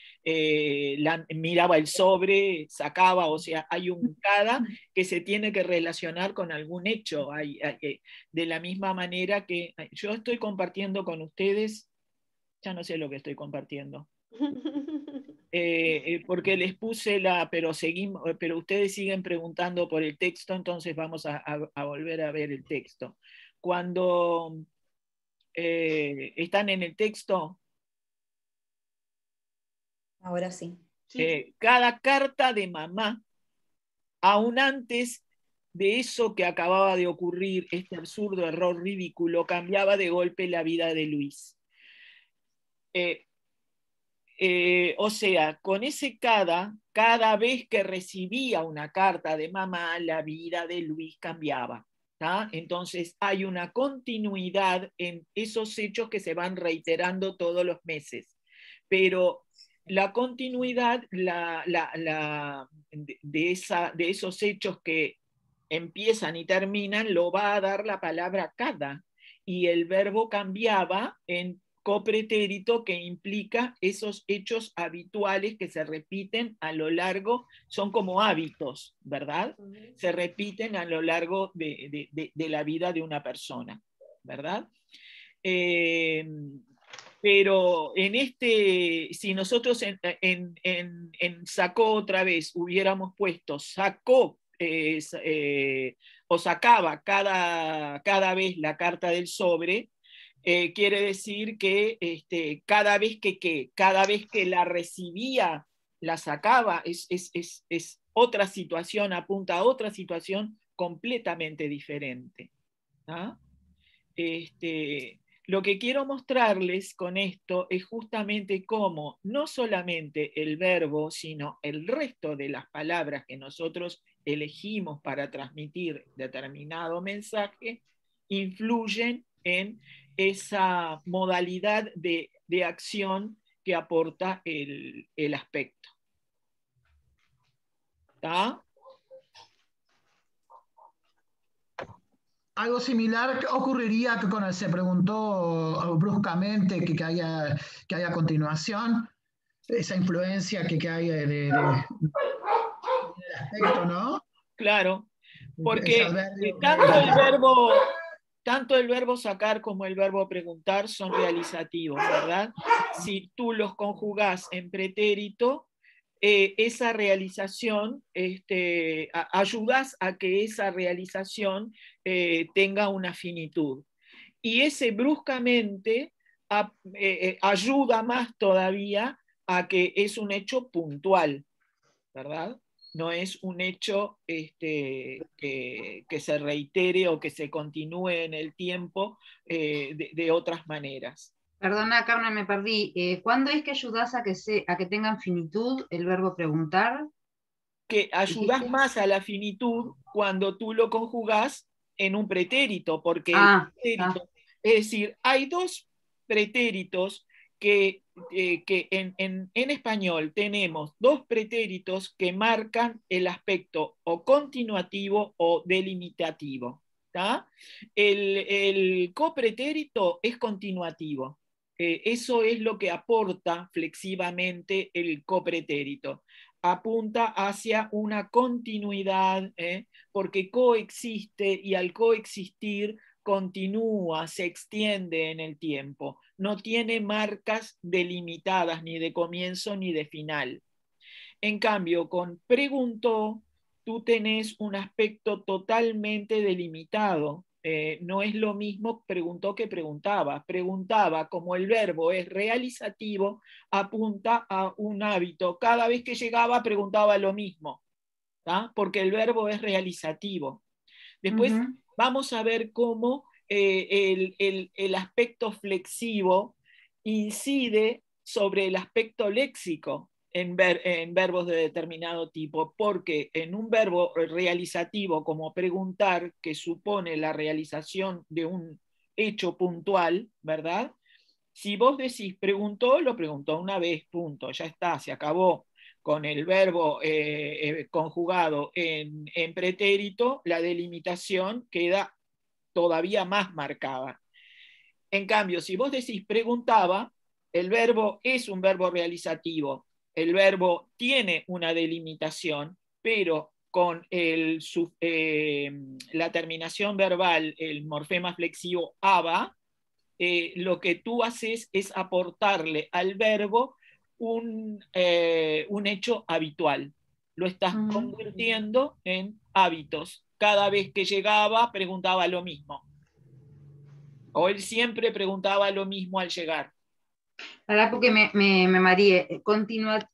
A: miraba el sobre, sacaba, o sea, hay un cada que se tiene que relacionar con algún hecho. De la misma manera que yo estoy compartiendo con ustedes, ya no sé lo que estoy compartiendo. Porque les puse pero ustedes siguen preguntando por el texto, entonces vamos a volver a ver el texto. Cuando están en el texto,
F: ahora sí.
A: Cada carta de mamá, aún antes de eso que acababa de ocurrir, este absurdo error ridículo, cambiaba de golpe la vida de Luis. O sea, con ese cada vez que recibía una carta de mamá, la vida de Luis cambiaba. ¿tá? Entonces hay una continuidad en esos hechos que se van reiterando todos los meses. Pero la continuidad de esos hechos que empiezan y terminan lo va a dar la palabra cada. Y el verbo cambiaba en copretérito, que implica esos hechos habituales que se repiten a lo largo, son como hábitos, ¿verdad? Se repiten a lo largo de la vida de una persona, ¿verdad? Pero si nosotros en sacó otra vez hubiéramos puesto sacó o sacaba cada vez la carta del sobre, quiere decir que cada vez que la recibía, la sacaba, es otra situación, apunta a otra situación completamente diferente. ¿no? Lo que quiero mostrarles con esto es justamente cómo no solamente el verbo, sino el resto de las palabras que nosotros elegimos para transmitir determinado mensaje influyen en esa modalidad de acción que aporta el aspecto. ¿Está?
H: Algo similar ocurriría que se preguntó bruscamente que haya a continuación, esa influencia que hay del aspecto, ¿no?
A: Claro, porque tanto el verbo sacar como el verbo preguntar son realizativos, ¿verdad? Si tú los conjugás en pretérito, esa realización, ayudas a que esa realización tenga una finitud. Y ese bruscamente ayuda más todavía a que es un hecho puntual, ¿verdad? No es un hecho que se reitere o que se continúe en el tiempo de otras maneras.
D: Perdona, Carmen, me perdí. ¿Cuándo es que ayudás a que tengan finitud el verbo preguntar?
A: Que ayudás más a la finitud cuando tú lo conjugás en un pretérito, porque el pretérito, es decir, hay dos pretéritos que en español tenemos dos pretéritos que marcan el aspecto o continuativo o delimitativo. ¿tá? El copretérito es continuativo. Eso es lo que aporta flexivamente el copretérito. Apunta hacia una continuidad, porque coexiste y al coexistir continúa, se extiende en el tiempo. No tiene marcas delimitadas ni de comienzo ni de final. En cambio, con preguntó, tú tenés un aspecto totalmente delimitado. No es lo mismo preguntó que preguntaba. Preguntaba, como el verbo es realizativo, apunta a un hábito. Cada vez que llegaba preguntaba lo mismo, ¿tá? Porque el verbo es realizativo. Después vamos a ver cómo el aspecto flexivo incide sobre el aspecto léxico en verbos de determinado tipo, porque en un verbo realizativo como preguntar, que supone la realización de un hecho puntual, ¿verdad? Si vos decís preguntó, lo preguntó una vez, punto, ya está, se acabó. con el verbo conjugado en pretérito, la delimitación queda todavía más marcada. En cambio, si vos decís preguntaba, el verbo es un verbo realizativo, el verbo tiene una delimitación, pero con la terminación verbal, el morfema flexivo aba, lo que tú haces es aportarle al verbo un hecho habitual. Lo estás convirtiendo en hábitos. Cada vez que llegaba, preguntaba lo mismo. O él siempre preguntaba lo mismo al llegar.
D: Ahora porque me mareé.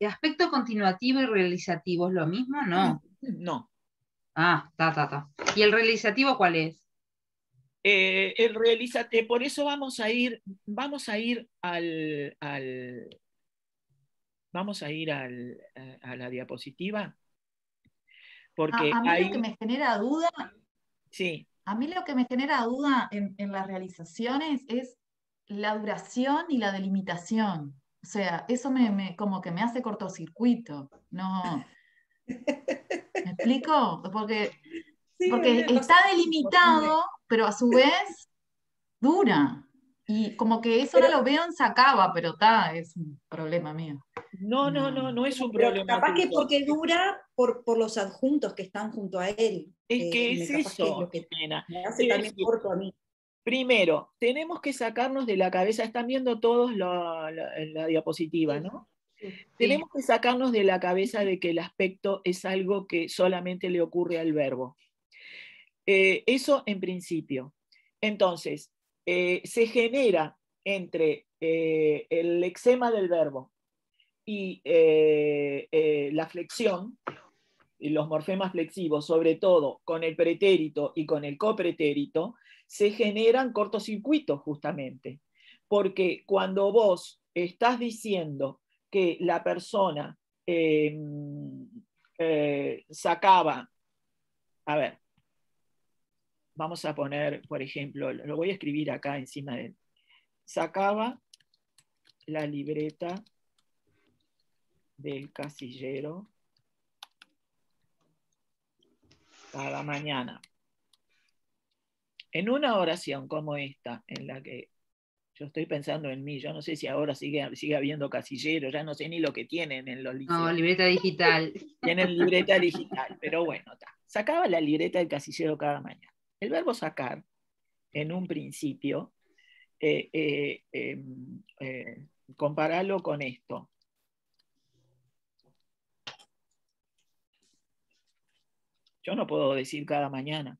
D: ¿Aspecto continuativo y realizativo es lo mismo? No.
A: No.
D: Ah, ta. ¿Y el realizativo cuál es?
A: El realizativo, por eso vamos a ir a la diapositiva. Porque
L: a mí
A: ahí,
L: lo que me genera duda,
A: sí.
L: A mí lo que me genera duda en las realizaciones es la duración y la delimitación. O sea, eso como que me hace cortocircuito. No. ¿Me explico? Porque está delimitado, pero a su vez dura. Y como que eso no lo veo en Sacaba, pero es un problema mío.
A: No es un
F: Pero
A: problema
F: capaz que
A: tuyo.
F: porque dura por los adjuntos que están junto a él.
A: Es que es
F: capaz que es
A: eso,
F: lo que
A: Jimena.
F: me hace también corto a mí.
A: Primero, tenemos que sacarnos de la cabeza, están viendo todos la diapositiva, ¿no?
L: Sí.
A: Tenemos que sacarnos de la cabeza de que el aspecto es algo que solamente le ocurre al verbo. Eso en principio. Entonces, se genera entre el lexema del verbo y la flexión, y los morfemas flexivos, sobre todo con el pretérito y con el copretérito, se generan cortocircuitos justamente. Porque cuando vos estás diciendo que la persona sacaba, a ver, vamos a poner, por ejemplo, lo voy a escribir acá encima de él, sacaba la libreta del casillero cada mañana. En una oración como esta, en la que yo estoy pensando en mí, yo no sé si ahora sigue habiendo casilleros, ya no sé ni lo que tienen en los liceos.
D: No, libreta digital.
A: Tienen libreta digital, pero bueno, sacaba la libreta del casillero cada mañana. El verbo sacar, en un principio, compararlo con esto. Yo no puedo decir cada mañana.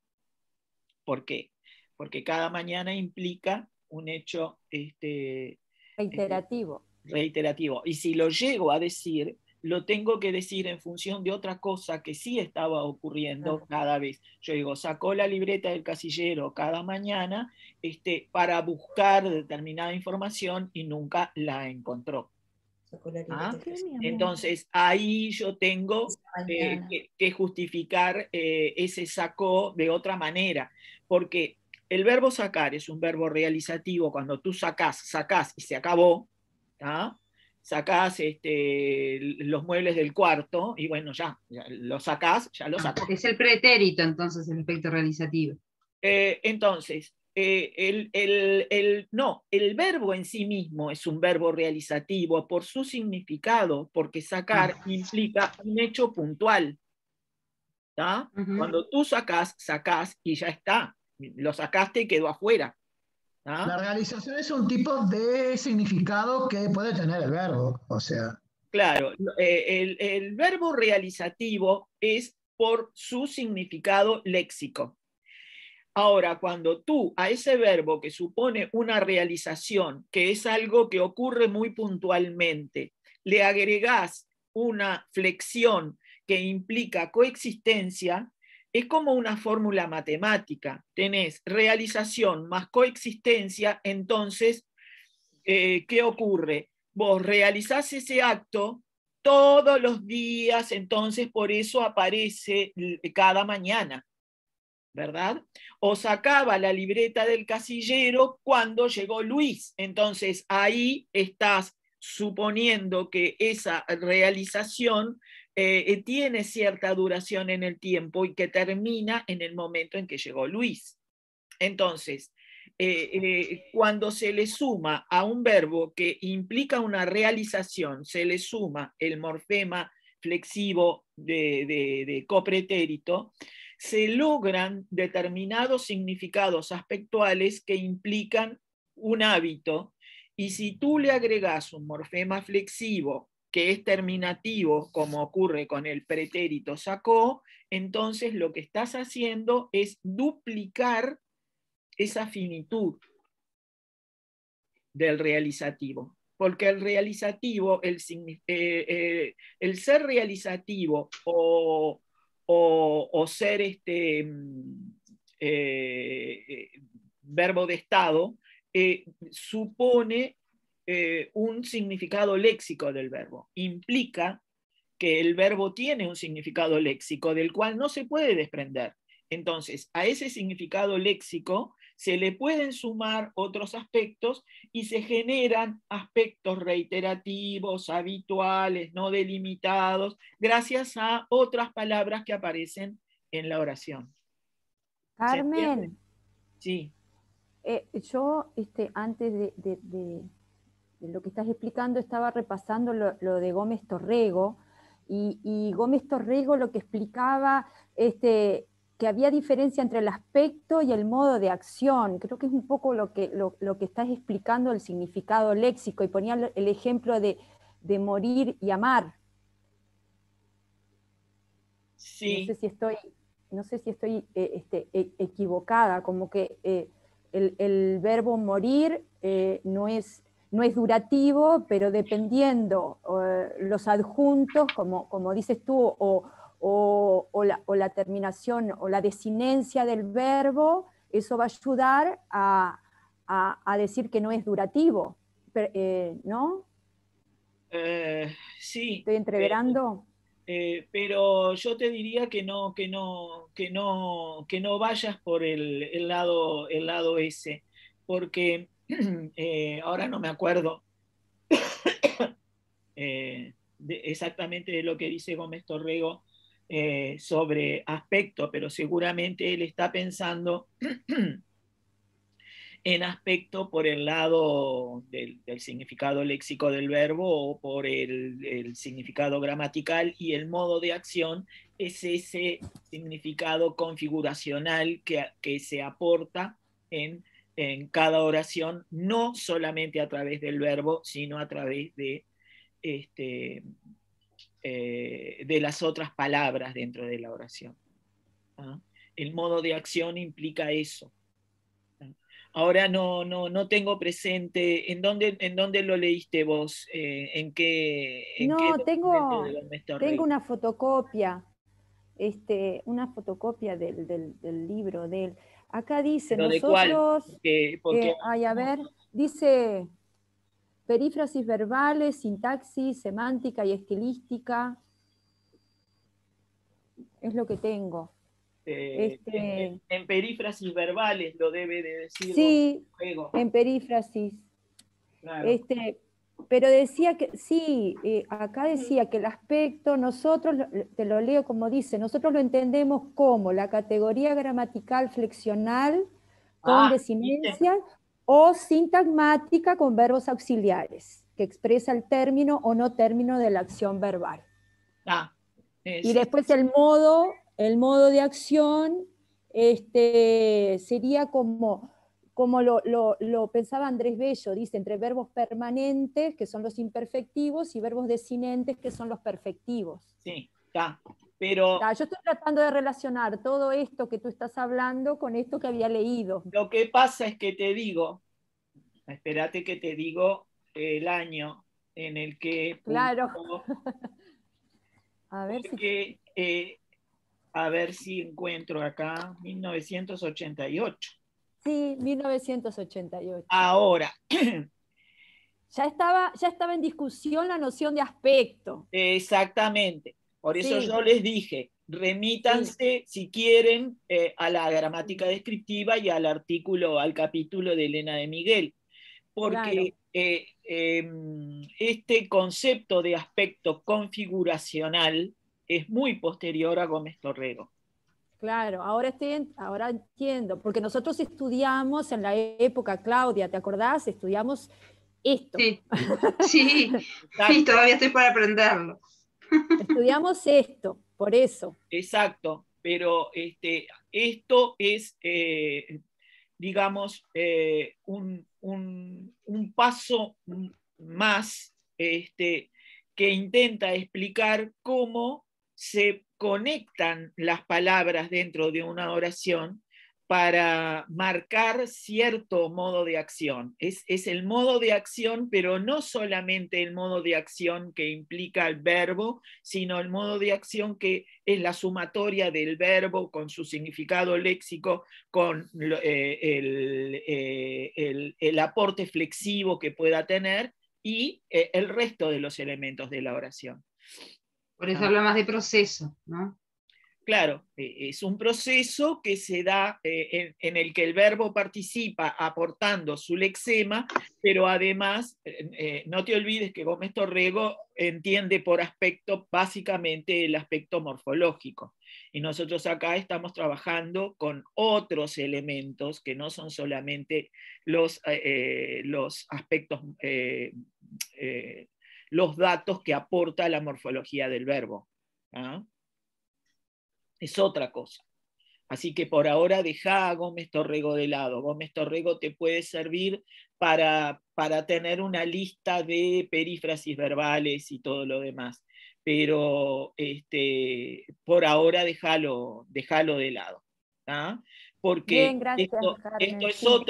A: ¿Por qué? Porque cada mañana implica un hecho
K: reiterativo.
A: Reiterativo. Y si lo llego a decir, lo tengo que decir en función de otra cosa que sí estaba ocurriendo cada vez. Yo digo, sacó la libreta del casillero cada mañana para buscar determinada información y nunca la encontró. Entonces ahí yo tengo que justificar ese sacó de otra manera, porque el verbo sacar es un verbo realizativo. Cuando tú sacás y se acabó, sacás los muebles del cuarto y bueno, ya lo sacás, ya lo sacás.
D: Es el pretérito entonces el aspecto realizativo.
A: Entonces, el verbo en sí mismo es un verbo realizativo por su significado, porque sacar implica un hecho puntual. Cuando tú sacás y ya está. Lo sacaste y quedó afuera.
H: La realización es un tipo de significado que puede tener el verbo, o sea.
A: Claro, el verbo realizativo es por su significado léxico. Ahora, cuando tú a ese verbo que supone una realización, que es algo que ocurre muy puntualmente, le agregás una flexión que implica coexistencia, es como una fórmula matemática. Tenés realización más coexistencia, entonces, ¿qué ocurre? Vos realizás ese acto todos los días, entonces por eso aparece cada mañana, ¿verdad? O sacaba la libreta del casillero cuando llegó Luis. Entonces ahí estás suponiendo que esa realización tiene cierta duración en el tiempo y que termina en el momento en que llegó Luis. Entonces, cuando se le suma a un verbo que implica una realización, se le suma el morfema flexivo de copretérito, se logran determinados significados aspectuales que implican un hábito, y si tú le agregas un morfema flexivo que es terminativo, como ocurre con el pretérito sacó, entonces lo que estás haciendo es duplicar esa finitud del realizativo. Porque el realizativo, el ser realizativo o ser verbo de estado, supone un significado léxico del verbo. Implica que el verbo tiene un significado léxico del cual no se puede desprender. Entonces, a ese significado léxico se le pueden sumar otros aspectos y se generan aspectos reiterativos, habituales, no delimitados, gracias a otras palabras que aparecen en la oración.
K: Carmen.
A: Sí.
K: Yo, antes de lo que estás explicando, estaba repasando lo de Gómez Torrego, y Gómez Torrego lo que explicaba, que había diferencia entre el aspecto y el modo de acción. Creo que es un poco lo que estás explicando, el significado léxico, y ponía el ejemplo de morir y amar.
A: Sí.
K: No sé si estoy equivocada, como que el verbo morir no es durativo, pero dependiendo los adjuntos, como dices tú, o la terminación o la desinencia del verbo, eso va a ayudar a decir que no es durativo, ¿no?
A: Sí.
K: ¿Estoy entreverando?
A: Pero yo te diría que no vayas por el lado ese, porque ahora no me acuerdo exactamente de lo que dice Gómez Torrego sobre aspecto, pero seguramente él está pensando en aspecto por el lado del significado léxico del verbo, o por el significado gramatical, y el modo de acción es ese significado configuracional que se aporta en cada oración, no solamente a través del verbo, sino a través de las otras palabras dentro de la oración. ¿Ah? El modo de acción implica eso. Ahora no tengo presente. ¿En dónde lo leíste vos? ¿En qué
K: tengo una fotocopia. Una fotocopia del libro de él. Acá dice,
A: ¿Pero
K: nosotros,
A: de cuál?
K: a ver, dice perífrasis verbales, sintaxis, semántica y estilística. Es lo que tengo.
A: En perífrasis verbales lo debe de decir.
K: Sí,
A: juego.
K: En perífrasis.
A: Claro.
K: Pero decía que, sí, acá decía que el aspecto, nosotros, te lo leo como dice, nosotros lo entendemos como la categoría gramatical flexional con desinencia o sintagmática con verbos auxiliares, que expresa el término o no término de la acción verbal. Y después el modo de acción sería como lo pensaba Andrés Bello, dice, entre verbos permanentes, que son los imperfectivos, y verbos desinentes, que son los perfectivos.
A: Sí, está. Pero
K: yo estoy tratando de relacionar todo esto que tú estás hablando con esto que había leído.
A: Lo que pasa es que te digo, espérate que te digo el año en el que...
K: Claro.
A: A ver si encuentro acá, 1988.
K: Sí, 1988.
A: Ahora.
K: Ya estaba en discusión la noción de aspecto.
A: Exactamente. Por eso yo les dije, remítanse, si quieren, a la gramática descriptiva y al capítulo de Elena de Miguel. Porque este concepto de aspecto configuracional es muy posterior a Gómez Torrego.
K: Claro, ahora entiendo, porque nosotros estudiamos en la época, Claudia, ¿te acordás? Estudiamos esto.
D: Sí, sí, y todavía estoy para aprenderlo.
K: Estudiamos esto, por eso.
A: Exacto, pero esto es, digamos, un paso más que intenta explicar cómo se conectan las palabras dentro de una oración para marcar cierto modo de acción. Es el modo de acción, pero no solamente el modo de acción que implica el verbo, sino el modo de acción que es la sumatoria del verbo con su significado léxico, con el aporte flexivo que pueda tener y el resto de los elementos de la oración.
D: Por eso habla más de proceso, ¿no?
A: Claro, es un proceso que se da en el que el verbo participa aportando su lexema, pero además, no te olvides que Gómez Torrego entiende por aspecto básicamente el aspecto morfológico. Y nosotros acá estamos trabajando con otros elementos que no son solamente los aspectos, los datos que aporta la morfología del verbo. ¿Ah? Es otra cosa. Así que por ahora deja a Gómez Torrego de lado. Gómez Torrego te puede servir para tener una lista de perífrasis verbales y todo lo demás. Pero por ahora déjalo de lado. ¿Ah? Porque
K: bien, gracias,
A: esto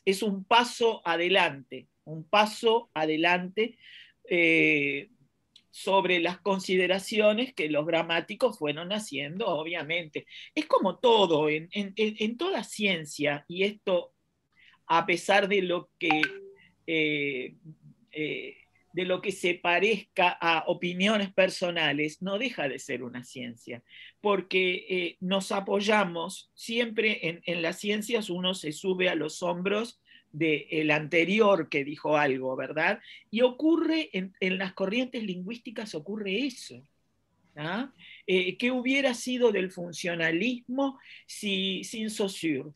A: es un paso adelante. Un paso adelante sobre las consideraciones que los gramáticos fueron haciendo, obviamente. Es como todo, en toda ciencia, y esto a pesar de lo que se parezca a opiniones personales, no deja de ser una ciencia, porque nos apoyamos siempre en las ciencias, uno se sube a los hombros del anterior que dijo algo, ¿verdad? Y ocurre, en las corrientes lingüísticas ocurre eso. ¿Ah? ¿Qué hubiera sido del funcionalismo sin Saussure?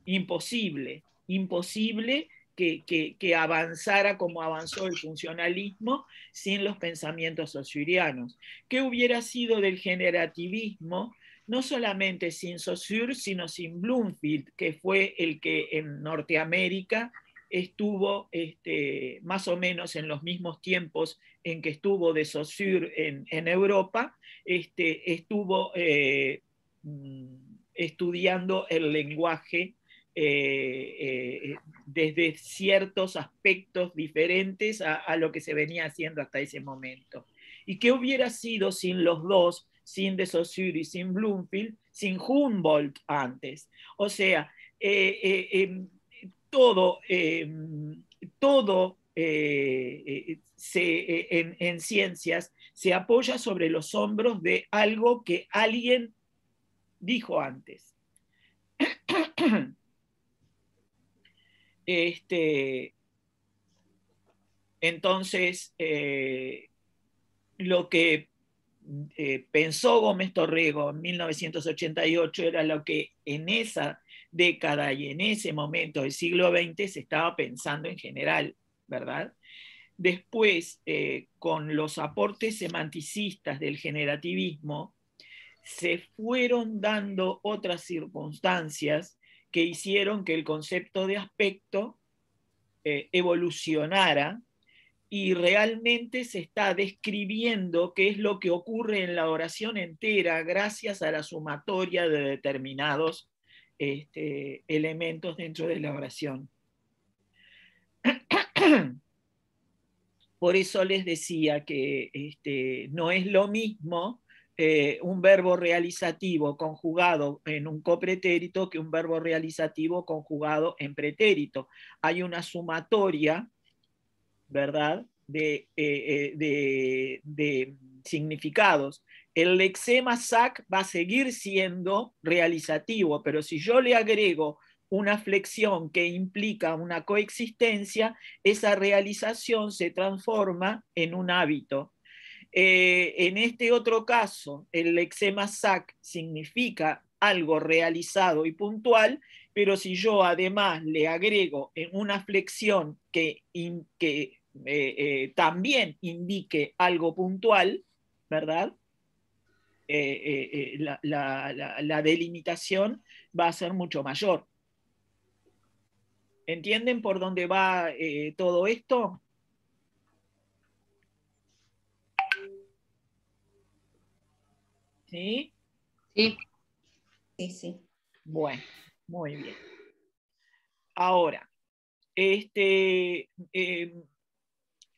A: Imposible, imposible que avanzara como avanzó el funcionalismo sin los pensamientos saussurianos. ¿Qué hubiera sido del generativismo? No solamente sin Saussure, sino sin Bloomfield, que fue el que en Norteamérica estuvo más o menos en los mismos tiempos en que estuvo de Saussure en Europa, estuvo estudiando el lenguaje desde ciertos aspectos diferentes a lo que se venía haciendo hasta ese momento. ¿Y qué hubiera sido sin los dos, sin de Saussure y sin Bloomfield, sin Humboldt antes? O sea, todo en ciencias se apoya sobre los hombros de algo que alguien dijo antes. Entonces, lo que pensó Gómez Torrego en 1988 era lo que en esa década y en ese momento del siglo XX se estaba pensando en general, ¿verdad? Después, con los aportes semanticistas del generativismo, se fueron dando otras circunstancias que hicieron que el concepto de aspecto evolucionara y realmente se está describiendo qué es lo que ocurre en la oración entera gracias a la sumatoria de determinados elementos dentro de la oración. Por eso les decía que no es lo mismo un verbo realizativo conjugado en un copretérito que un verbo realizativo conjugado en pretérito. Hay una sumatoria, ¿verdad?, de significados. El lexema sac va a seguir siendo realizativo, pero si yo le agrego una flexión que implica una coexistencia, esa realización se transforma en un hábito. En este otro caso, el lexema sac significa algo realizado y puntual, pero si yo además le agrego en una flexión que también indique algo puntual, ¿verdad? La delimitación va a ser mucho mayor. ¿Entienden por dónde va todo esto? ¿Sí?
D: Sí.
F: Sí, sí.
A: Bueno, muy bien. Ahora,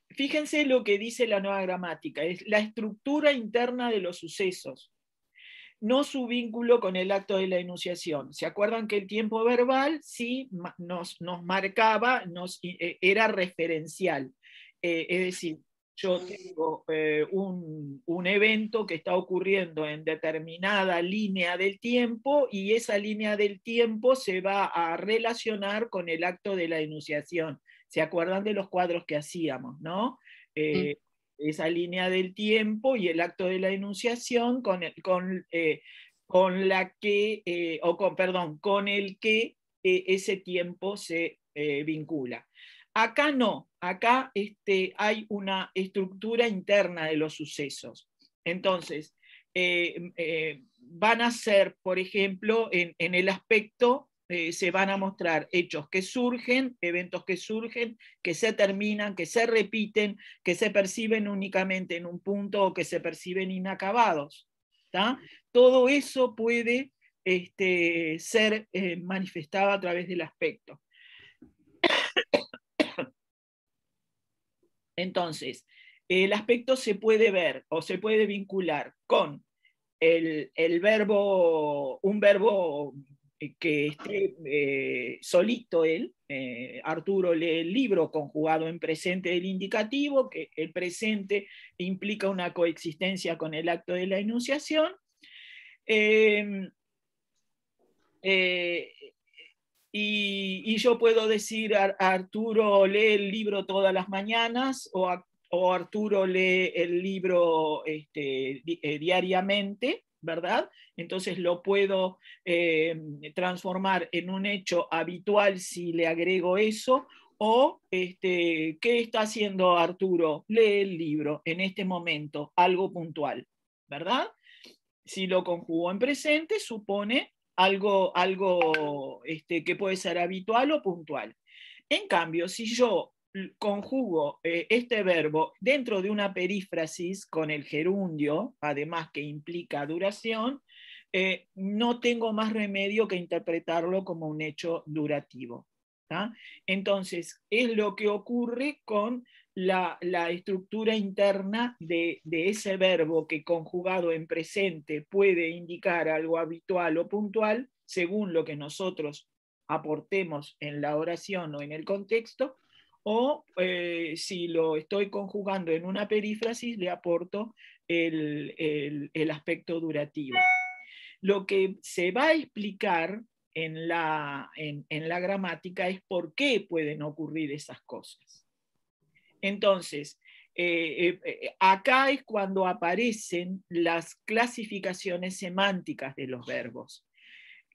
A: fíjense lo que dice la nueva gramática, es la estructura interna de los sucesos, no su vínculo con el acto de la enunciación. ¿Se acuerdan que el tiempo verbal sí nos marcaba, era referencial? Es decir, yo tengo un evento que está ocurriendo en determinada línea del tiempo y esa línea del tiempo se va a relacionar con el acto de la enunciación. ¿Se acuerdan de los cuadros que hacíamos, no? Esa línea del tiempo y el acto de la enunciación con el que ese tiempo se vincula. Acá no, acá hay una estructura interna de los sucesos. Entonces, van a ser, por ejemplo, en el aspecto, se van a mostrar hechos que surgen, eventos que surgen, que se terminan, que se repiten, que se perciben únicamente en un punto o que se perciben inacabados. ¿Tá? Todo eso puede ser manifestado a través del aspecto. Entonces, el aspecto se puede ver o se puede vincular con un verbo que esté solito él. Arturo lee el libro conjugado en presente del indicativo, que el presente implica una coexistencia con el acto de la enunciación. Y yo puedo decir, Arturo lee el libro todas las mañanas, o Arturo lee el libro diariamente, ¿verdad? Entonces lo puedo transformar en un hecho habitual si le agrego eso, o ¿qué está haciendo Arturo? Lee el libro en este momento, algo puntual, ¿verdad? Si lo conjugo en presente, supone algo que puede ser habitual o puntual. En cambio, si yo conjugo este verbo dentro de una perífrasis con el gerundio, además que implica duración, no tengo más remedio que interpretarlo como un hecho durativo. ¿tá? Entonces, es lo que ocurre con la estructura interna de ese verbo que conjugado en presente puede indicar algo habitual o puntual, según lo que nosotros aportemos en la oración o en el contexto, o si lo estoy conjugando en una perífrasis, le aporto el aspecto durativo. Lo que se va a explicar en la gramática es por qué pueden ocurrir esas cosas. Entonces, acá es cuando aparecen las clasificaciones semánticas de los verbos.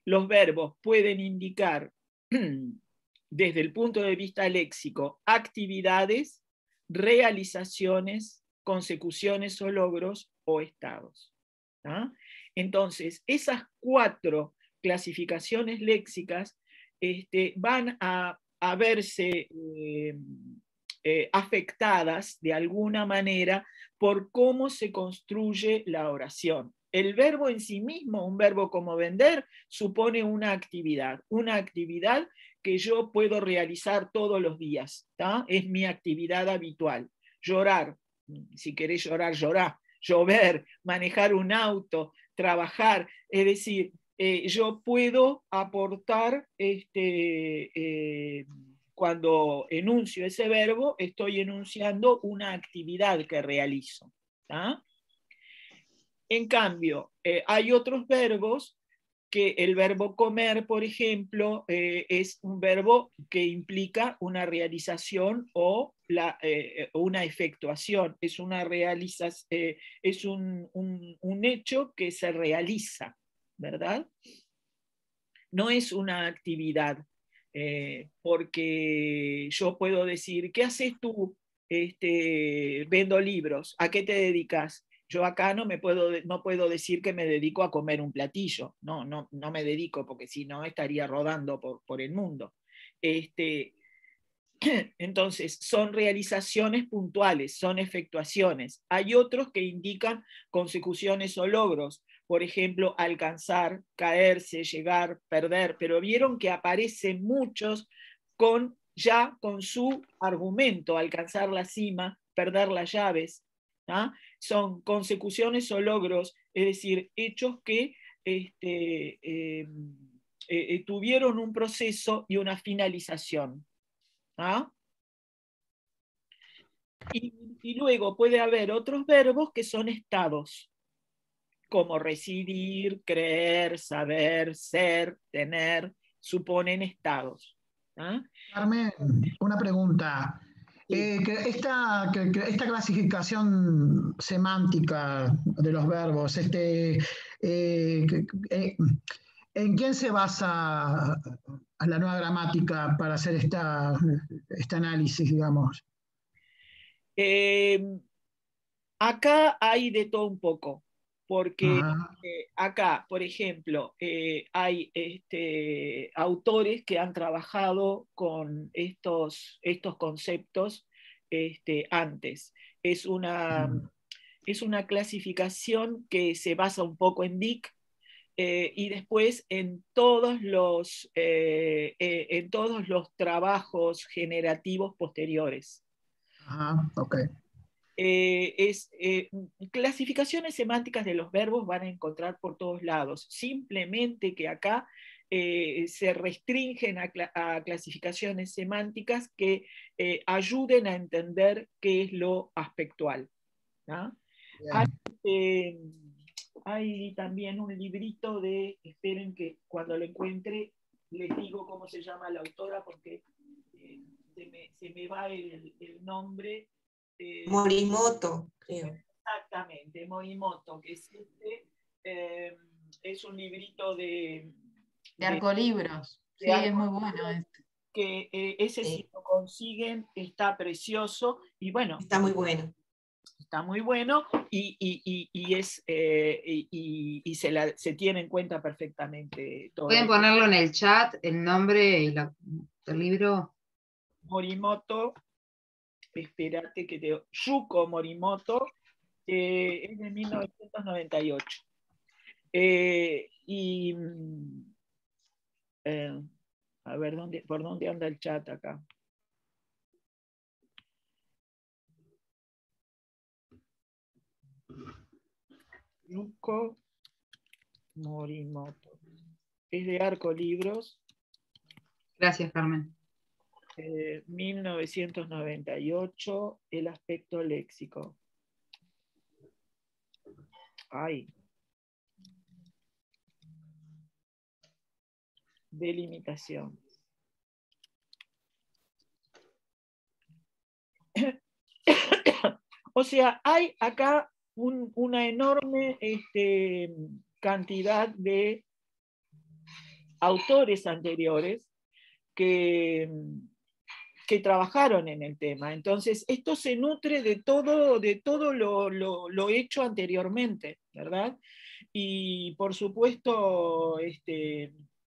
A: Los verbos pueden indicar, desde el punto de vista léxico, actividades, realizaciones, consecuciones o logros o estados. ¿tá? Entonces, esas 4 clasificaciones léxicas van a verse afectadas de alguna manera por cómo se construye la oración. El verbo en sí mismo, un verbo como vender, supone una actividad que yo puedo realizar todos los días. ¿tá? Es mi actividad habitual. Llorar, si querés llorar, llorá. Llover, manejar un auto, trabajar, es decir, yo puedo aportar cuando enuncio ese verbo, estoy enunciando una actividad que realizo. ¿tá? En cambio, hay otros verbos que el verbo comer, por ejemplo, es un verbo que implica una realización o una efectuación, es, es un hecho que se realiza, ¿verdad? No es una actividad, porque yo puedo decir, ¿qué haces tú? Vendo libros, ¿a qué te dedicas? Yo acá no puedo decir que me dedico a comer un platillo, no me dedico, porque si no estaría rodando por el mundo. Entonces, son realizaciones puntuales, son efectuaciones. Hay otros que indican consecuciones o logros, por ejemplo, alcanzar, caerse, llegar, perder, pero vieron que aparecen muchos ya con su argumento, alcanzar la cima, perder las llaves. ¿Ah? Son consecuciones o logros, es decir, hechos que tuvieron un proceso y una finalización. ¿Ah? Y luego puede haber otros verbos que son estados, como residir, creer, saber, ser, tener, suponen estados. ¿Ah?
H: Carmen, una pregunta. Esta clasificación semántica de los verbos, ¿en quién se basa la nueva gramática para hacer este análisis, digamos?
A: Acá hay de todo un poco, porque acá, por ejemplo, hay autores que han trabajado con estos conceptos antes. Es una clasificación que se basa un poco en Dick, y después en todos los trabajos generativos posteriores.
H: Okay.
A: Clasificaciones semánticas de los verbos van a encontrar por todos lados, simplemente que acá se restringen a clasificaciones semánticas que ayuden a entender qué es lo aspectual. ¿No? Hay también un librito esperen que cuando lo encuentre les digo cómo se llama la autora, porque se me va el nombre.
M: Morimoto, creo.
A: Exactamente, Morimoto, que es un librito
L: de arcolibros. Sí, es muy bueno.
A: Que ese si lo consiguen está precioso y bueno.
M: Está muy bueno.
A: Está muy bueno y se tiene en cuenta perfectamente todo.
D: ¿Pueden ponerlo en el chat, el nombre y el libro?
A: Morimoto, espérate que te... Yuko Morimoto, es de 1998. A ver, ¿por dónde anda el chat acá? Yuko Morimoto. Es de Arcolibros.
D: Gracias, Carmen.
A: 1998, el aspecto léxico. Ay. Delimitación. O sea, hay acá una enorme cantidad de autores anteriores que trabajaron en el tema. Entonces, esto se nutre de todo lo hecho anteriormente, ¿verdad? Y por supuesto,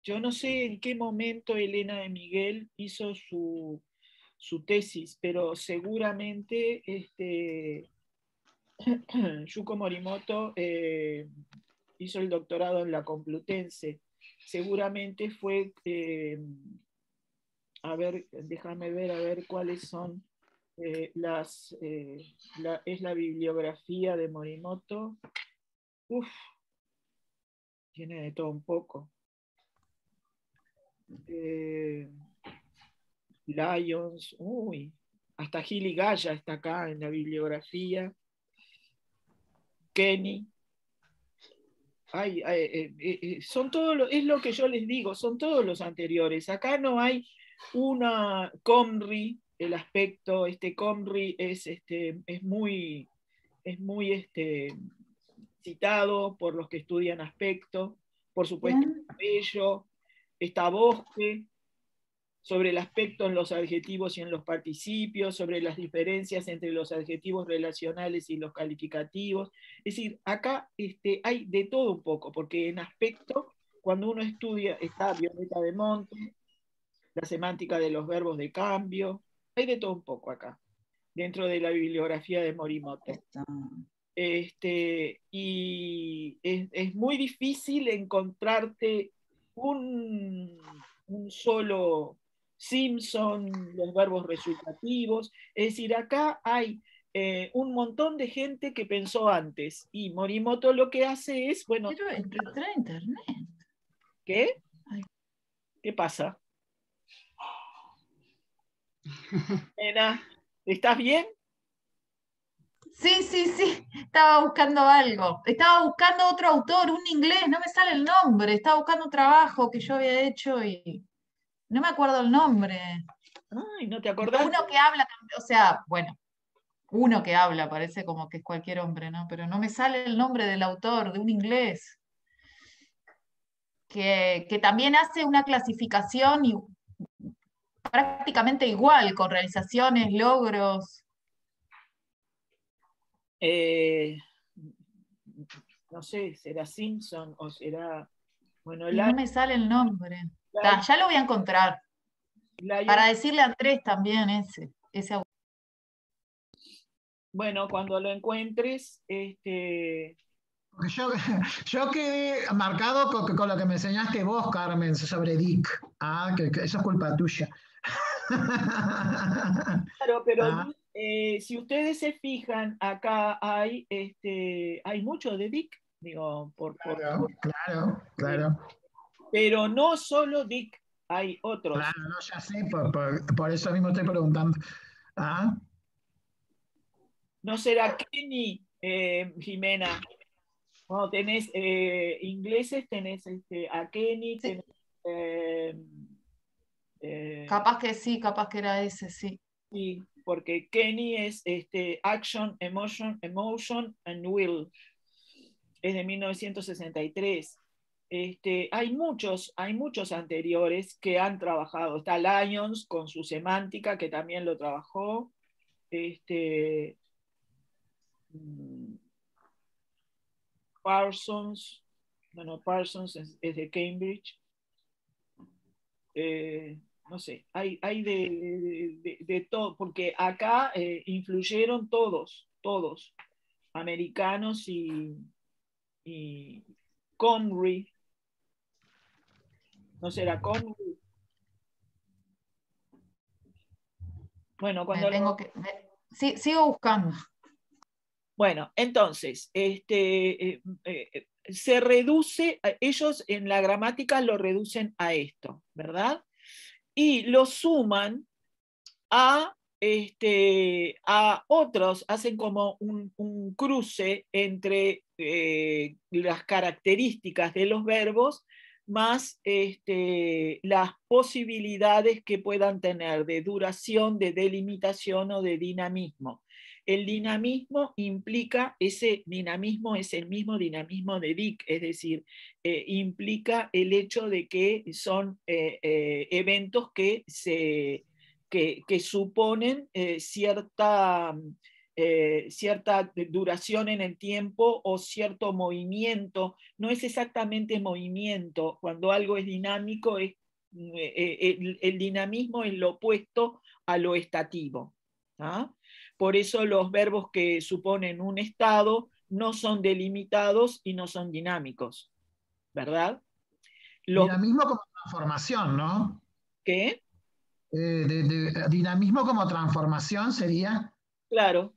A: yo no sé en qué momento Elena de Miguel hizo su tesis, pero seguramente Yuko Morimoto hizo el doctorado en la Complutense. Seguramente fue, a ver, déjame ver, a ver cuáles son es la bibliografía de Morimoto. Uf, tiene de todo un poco. Lyons, uy, hasta Gili Gaya está acá en la bibliografía. Kenny. son todos, es lo que yo les digo, son todos los anteriores. Acá no hay una Comri, el aspecto, Comri es muy citado por los que estudian aspecto, por supuesto, bello, está Bosque, sobre el aspecto en los adjetivos y en los participios, sobre las diferencias entre los adjetivos relacionales y los calificativos. Es decir, acá hay de todo un poco, porque en aspecto, cuando uno estudia, está Violeta de Monte, la semántica de los verbos de cambio, hay de todo un poco acá, dentro de la bibliografía de Morimoto. Y es muy difícil encontrarte un solo Simpson, los verbos resultativos. Es decir, acá hay un montón de gente que pensó antes, y Morimoto lo que hace es, bueno...
L: Pero entré a internet.
A: ¿Qué? ¿Qué pasa? Nena, ¿estás bien?
L: Sí, sí, sí, estaba buscando algo. Estaba buscando otro autor, un inglés, no me sale el nombre. Estaba buscando un trabajo que yo había hecho y no me acuerdo el nombre.
A: Ay, ¿no te acordás?
L: Uno que habla, o sea, bueno, uno que habla, parece como que es cualquier hombre, ¿no? Pero no me sale el nombre del autor, de un inglés, que también hace una clasificación prácticamente igual, con realizaciones, logros.
A: No sé, será Simpson o será... Bueno,
L: Y no me sale el nombre. Ya lo voy a encontrar.
A: Lion.
L: Para decirle a Andrés también ese autor.
A: Bueno, cuando lo encuentres,
H: Porque yo quedé marcado con lo que me enseñaste vos, Carmen, sobre Dick. Que eso es culpa tuya.
A: Claro, pero si ustedes se fijan, acá hay mucho de Dick, digo,
H: Claro.
A: Pero no solo Dick, hay otros.
H: Claro, no, ya sé, por eso mismo estoy preguntando.
A: ¿No será Kenny, Jimena? Cuando tenés ingleses, tenés a Kenny,
L: Sí.
A: tenés,
L: Capaz que sí, capaz que era ese, sí.
A: Sí, porque Kenny es Action, Emotion and Will. Es de 1963. Hay muchos anteriores que han trabajado. Está Lyons con su semántica, que también lo trabajó. Parsons es de Cambridge. No sé, hay de todo, porque acá influyeron todos, americanos y Conry. ¿No será Conry? Bueno, cuando
L: Sí, sigo buscando.
A: Bueno, entonces, se reduce, ellos en la gramática lo reducen a esto, ¿verdad? Y lo suman a otros, hacen como un cruce entre las características de los verbos más las posibilidades que puedan tener de duración, de delimitación o de dinamismo. El dinamismo implica, ese dinamismo es el mismo dinamismo de Dick, es decir, implica el hecho de que son eventos que suponen cierta duración en el tiempo o cierto movimiento. No es exactamente movimiento. Cuando algo es dinámico, el dinamismo es lo opuesto a lo estativo. Por eso los verbos que suponen un estado no son delimitados y no son dinámicos, ¿verdad?
H: Dinamismo como transformación, ¿no?
A: ¿Qué?
H: Dinamismo como transformación sería.
A: Claro,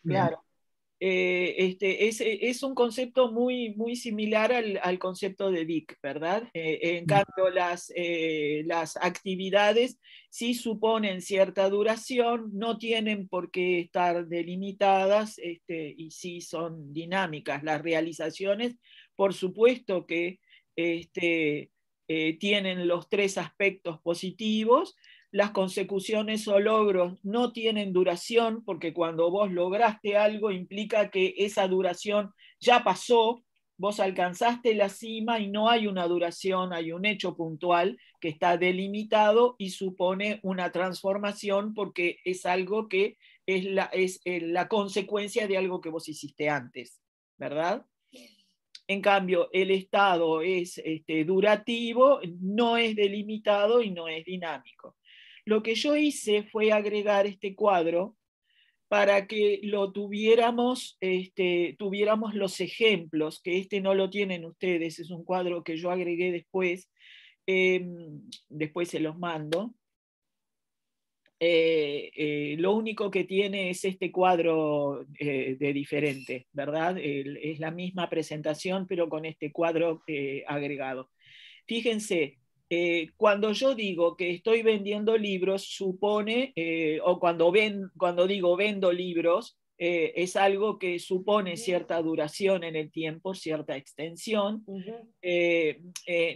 H: Bien.
A: claro. Es un concepto muy, muy similar al concepto de Dick, ¿verdad? En cambio, las actividades sí suponen cierta duración, no tienen por qué estar delimitadas y sí son dinámicas. Las realizaciones por supuesto que tienen los 3 aspectos positivos. Las consecuciones o logros no tienen duración, porque cuando vos lograste algo implica que esa duración ya pasó, vos alcanzaste la cima y no hay una duración, hay un hecho puntual que está delimitado y supone una transformación porque es algo que es la consecuencia de algo que vos hiciste antes, ¿verdad? En cambio, el estado es durativo, no es delimitado y no es dinámico. Lo que yo hice fue agregar este cuadro para que lo tuviéramos los ejemplos, que no lo tienen ustedes, es un cuadro que yo agregué después, después se los mando. Lo único que tiene es este cuadro de diferente, ¿verdad? Es la misma presentación, pero con este cuadro agregado. Fíjense, cuando yo digo que estoy vendiendo libros, supone, o cuando digo vendo libros, es algo que supone cierta duración en el tiempo, cierta extensión.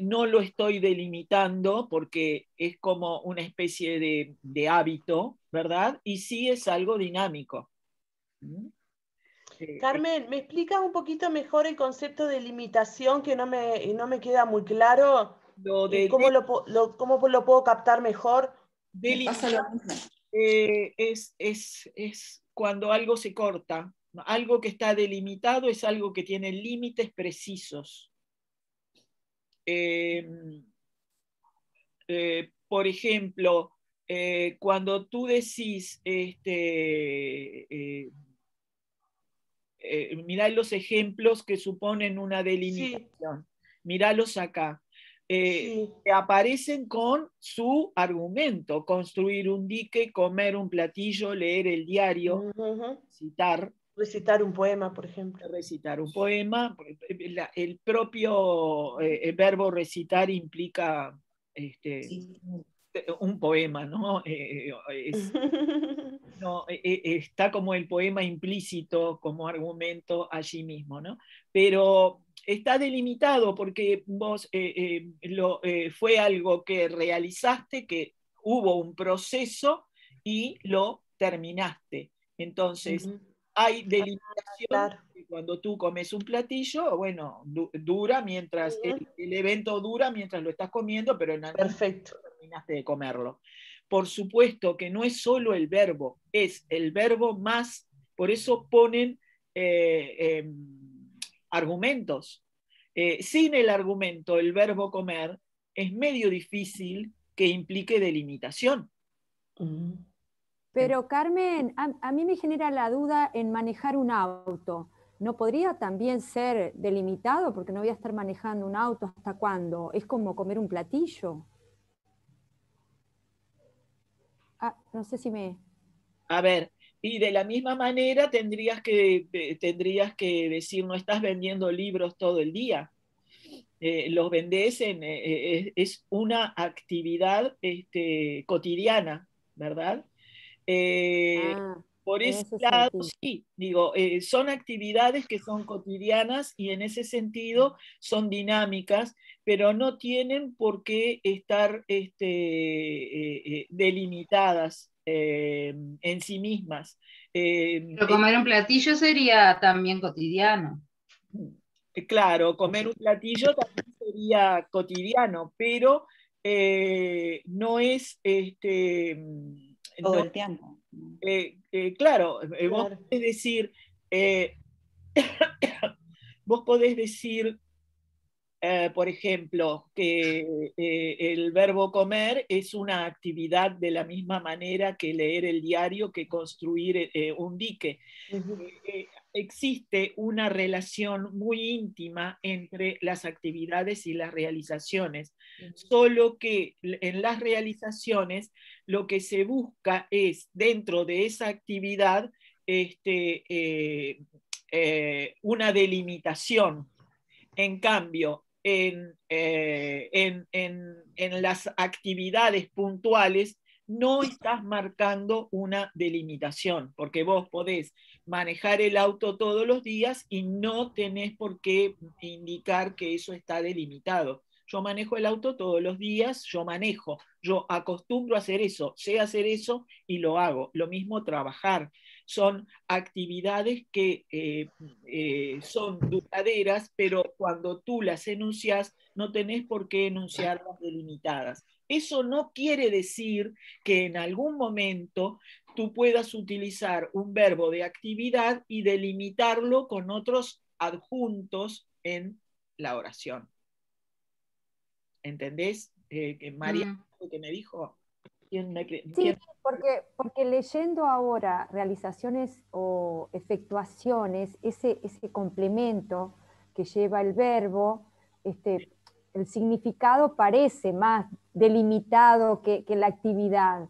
A: No lo estoy delimitando porque es como una especie de hábito, ¿verdad? Y sí es algo dinámico.
E: Carmen, ¿me explicas un poquito mejor el concepto de limitación que no me queda muy claro? ¿Cómo lo puedo captar mejor?
A: Es cuando algo se corta. Algo que está delimitado es algo que tiene límites precisos. Por ejemplo, cuando tú decís, mirá los ejemplos que suponen una delimitación, míralos acá. Aparecen con su argumento: construir un dique, comer un platillo, leer el diario,
E: recitar un poema, por ejemplo.
A: Recitar un poema. El propio verbo recitar implica un poema, ¿no? Está como el poema implícito como argumento allí mismo, ¿no? Pero está delimitado porque vos fue algo que realizaste, que hubo un proceso y lo terminaste. Entonces, hay delimitación. Cuando tú comes un platillo, bueno, dura mientras, el evento dura mientras lo estás comiendo, pero en algún momento terminaste de comerlo. Por supuesto que no es solo el verbo, es el verbo más, por eso ponen argumentos. Sin el argumento, el verbo comer, es medio difícil que implique delimitación.
K: Pero Carmen, a mí me genera la duda en manejar un auto. ¿No podría también ser delimitado? Porque no voy a estar manejando un auto ¿hasta cuándo? Es como comer un platillo. No sé si me...
A: A ver, y de la misma manera tendrías que decir, no estás vendiendo libros todo el día. Los vendés es una actividad cotidiana, ¿verdad? Por ese lado, sí, digo, son actividades que son cotidianas y en ese sentido son dinámicas, pero no tienen por qué estar delimitadas en sí mismas.
D: Pero comer un platillo sería también cotidiano.
A: Claro, comer un platillo también sería cotidiano, pero no es
F: todo el tiempo.
A: Claro, vos podés decir, por ejemplo, que el verbo comer es una actividad de la misma manera que leer el diario, que construir un dique. Existe una relación muy íntima entre las actividades y las realizaciones, solo que en las realizaciones lo que se busca es, dentro de esa actividad, una delimitación. En cambio, en las actividades puntuales no estás marcando una delimitación, porque vos podés manejar el auto todos los días y no tenés por qué indicar que eso está delimitado. Yo manejo el auto todos los días, yo acostumbro a hacer eso, sé hacer eso y lo hago. Lo mismo trabajar. Son actividades que son duraderas, pero cuando tú las enuncias, no tenés por qué enunciarlas delimitadas. Eso no quiere decir que en algún momento tú puedas utilizar un verbo de actividad y delimitarlo con otros adjuntos en la oración. ¿Entendés? María, lo que me dijo.
K: Sí, porque leyendo ahora realizaciones o efectuaciones, ese complemento que lleva el verbo, el significado parece más delimitado que la actividad.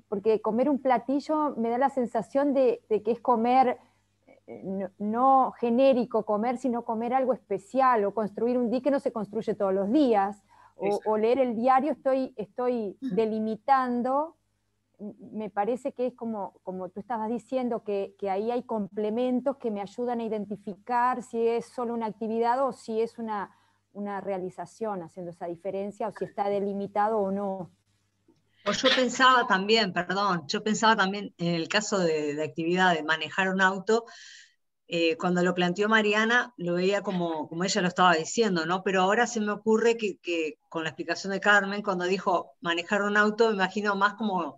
K: Porque comer un platillo me da la sensación de que es comer, no genérico comer, sino comer algo especial, o construir un dique no se construye todos los días, o leer el diario estoy delimitando. Me parece que es como tú estabas diciendo, que ahí hay complementos que me ayudan a identificar si es solo una actividad o si es una realización, haciendo esa diferencia, o si está delimitado o no.
B: O yo pensaba también en el caso de actividad de manejar un auto, cuando lo planteó Mariana, lo veía como ella lo estaba diciendo, ¿no? Pero ahora se me ocurre que con la explicación de Carmen, cuando dijo manejar un auto, me imagino más como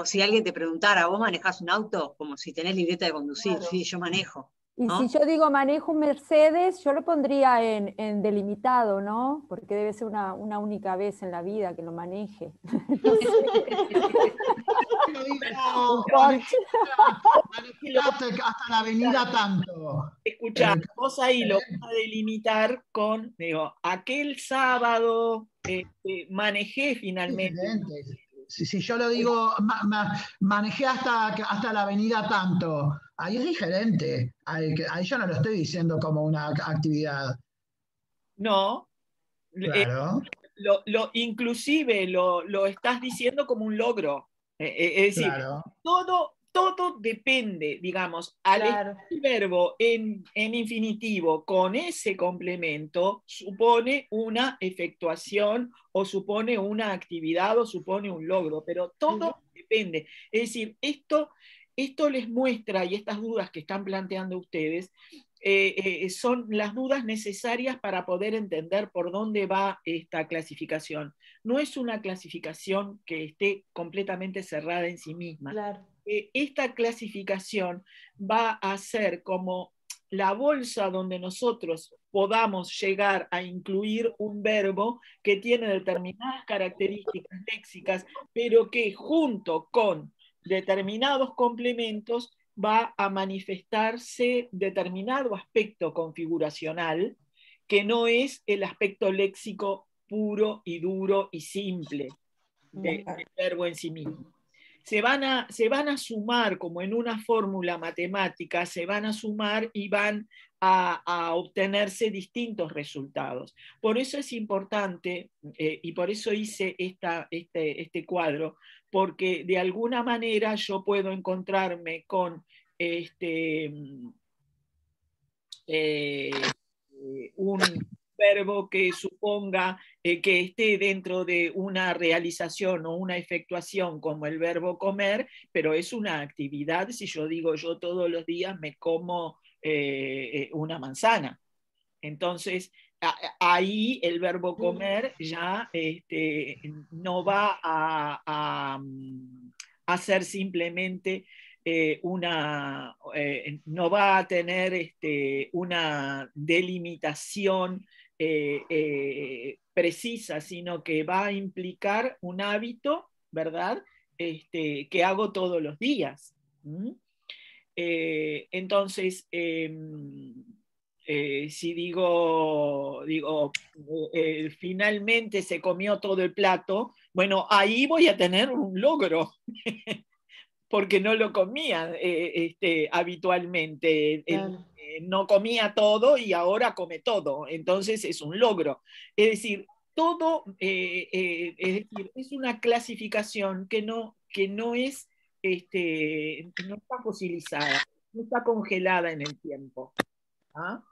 B: si alguien te preguntara, ¿vos manejás un auto? Como si tenés libreta de conducir. Claro. Sí, yo manejo.
K: Y
B: ¿no?
K: si yo digo manejo un Mercedes, yo lo pondría en delimitado, ¿no? Porque debe ser una única vez en la vida que lo maneje.
H: Hasta la avenida tanto.
A: Escuchá, vos ahí lo vas a delimitar con, digo, aquel sábado manejé finalmente.
H: Si yo lo digo, manejé hasta la avenida tanto, ahí es diferente. Ahí yo no lo estoy diciendo como una actividad.
A: No.
H: Claro.
A: Inclusive lo estás diciendo como un logro. Es decir,
H: claro.
A: todo depende, digamos, al verbo en infinitivo con ese complemento supone una efectuación o supone una actividad o supone un logro, pero todo depende. Es decir, esto les muestra, y estas dudas que están planteando ustedes, son las dudas necesarias para poder entender por dónde va esta clasificación. No es una clasificación que esté completamente cerrada en sí misma.
E: Claro.
A: Esta clasificación va a ser como la bolsa donde nosotros podamos llegar a incluir un verbo que tiene determinadas características léxicas, pero que junto con determinados complementos va a manifestarse determinado aspecto configuracional que no es el aspecto léxico puro y duro y simple del verbo en sí mismo. Se van a sumar, como en una fórmula matemática, se van a sumar y van a obtenerse distintos resultados. Por eso es importante, y por eso hice este cuadro, porque de alguna manera yo puedo encontrarme con un verbo que suponga que esté dentro de una realización o una efectuación como el verbo comer, pero es una actividad. Si yo digo yo todos los días me como una manzana, entonces ahí el verbo comer ya no va a ser simplemente no va a tener una delimitación precisa, sino que va a implicar un hábito, ¿verdad? Que hago todos los días. Entonces, si digo finalmente se comió todo el plato, bueno, ahí voy a tener un logro. Porque no lo comía habitualmente. No comía todo y ahora come todo. Entonces es un logro. Es decir, todo, es decir, es una clasificación que no es, no está fosilizada, no está congelada en el tiempo. ¿Ah?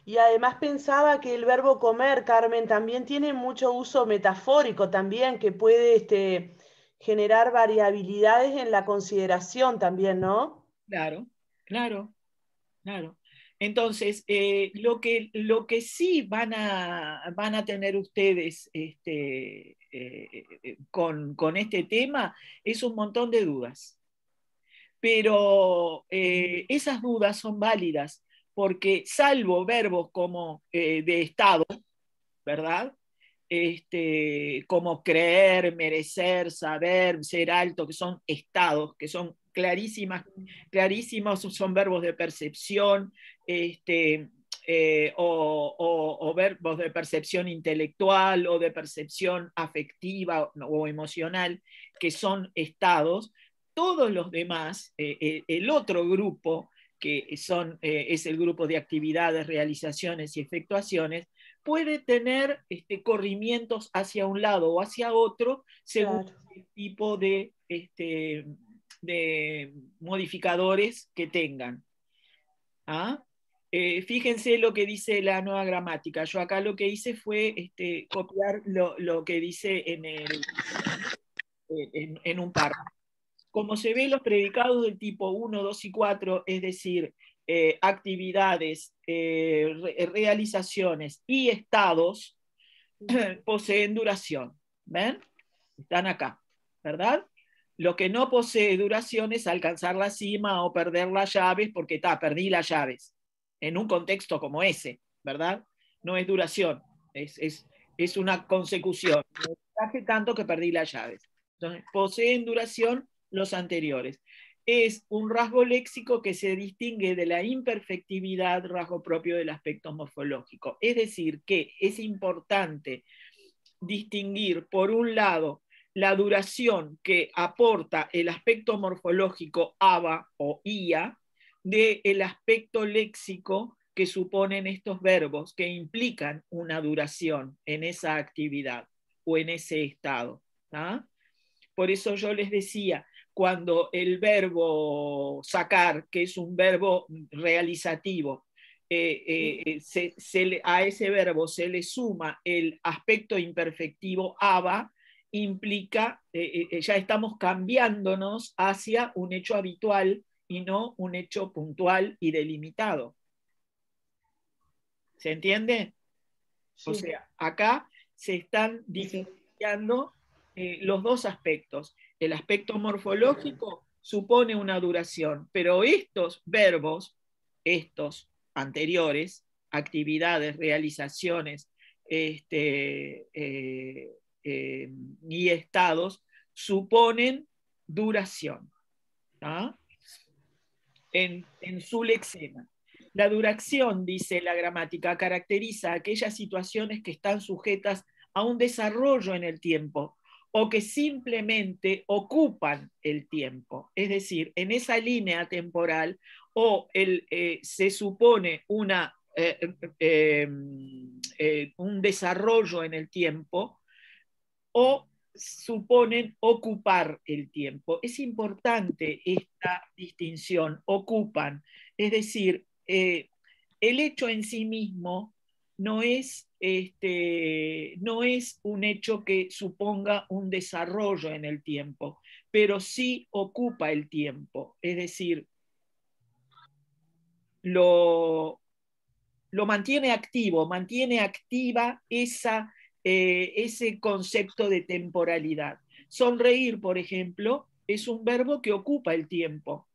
E: Y además pensaba que el verbo comer, Carmen, también tiene mucho uso metafórico también, que puede generar variabilidades en la consideración también, ¿no?
A: Claro, claro, claro. Entonces, lo que sí van a tener ustedes con este tema es un montón de dudas. Pero esas dudas son válidas, porque salvo verbos como de estado, ¿verdad? Como creer, merecer, saber, ser alto, que son estados, que son clarísimos, son verbos de percepción, o verbos de percepción intelectual o de percepción afectiva o emocional, que son estados. Todos los demás, el otro grupo, que es el grupo de actividades, realizaciones y efectuaciones, puede tener corrimientos hacia un lado o hacia otro según el tipo de modificadores que tengan. ¿Ah? Fíjense lo que dice la nueva gramática. Yo acá lo que hice fue copiar lo que dice en un párrafo. Como se ve, los predicados del tipo 1, 2 y 4, es decir, actividades, realizaciones y estados, poseen duración. ¿Ven? Están acá, ¿verdad? Lo que no posee duración es alcanzar la cima o perder las llaves, porque perdí las llaves. En un contexto como ese, ¿verdad? No es duración, es una consecución. Me traje tanto que perdí las llaves. Entonces, poseen duración los anteriores. Es un rasgo léxico que se distingue de la imperfectividad, rasgo propio del aspecto morfológico. Es decir, que es importante distinguir, por un lado, la duración que aporta el aspecto morfológico aba o ia del aspecto léxico que suponen estos verbos que implican una duración en esa actividad o en ese estado. ¿Ah? Por eso yo les decía, cuando el verbo sacar, que es un verbo realizativo, a ese verbo se le suma el aspecto imperfectivo aba, implica, ya estamos cambiándonos hacia un hecho habitual y no un hecho puntual y delimitado. ¿Se entiende? Sí. O sea, acá se están diferenciando los dos aspectos. El aspecto morfológico supone una duración, pero estos verbos, estos anteriores, actividades, realizaciones y estados, suponen duración. ¿Ah? En su lexema. La duración, dice la gramática, caracteriza aquellas situaciones que están sujetas a un desarrollo en el tiempo o que simplemente ocupan el tiempo. Es decir, en esa línea temporal se supone un desarrollo en el tiempo o suponen ocupar el tiempo. Es importante esta distinción, ocupan. Es decir, el hecho en sí mismo no es un hecho que suponga un desarrollo en el tiempo, pero sí ocupa el tiempo. Es decir, lo mantiene activo, mantiene activa ese concepto de temporalidad. Sonreír, por ejemplo, es un verbo que ocupa el tiempo,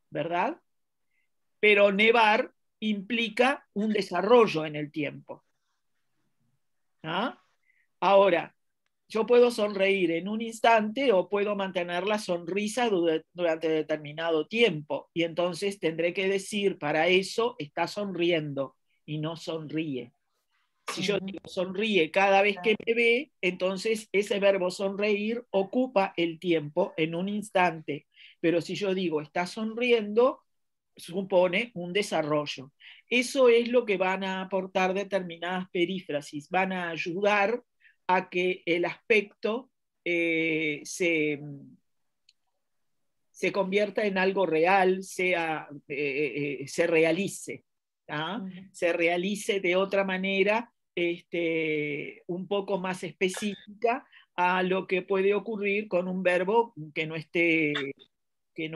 A: ¿verdad? Pero nevar implica un desarrollo en el tiempo. ¿Ah? Ahora, yo puedo sonreír en un instante o puedo mantener la sonrisa durante determinado tiempo, y entonces tendré que decir, para eso está sonriendo y no sonríe. Si yo digo sonríe cada vez que me ve, entonces ese verbo sonreír ocupa el tiempo en un instante. Pero si yo digo está sonriendo, supone un desarrollo. Eso es lo que van a aportar determinadas perífrasis, van a ayudar a que el aspecto se convierta en algo real, se realice, se realice de otra manera, un poco más específica a lo que puede ocurrir con un verbo que no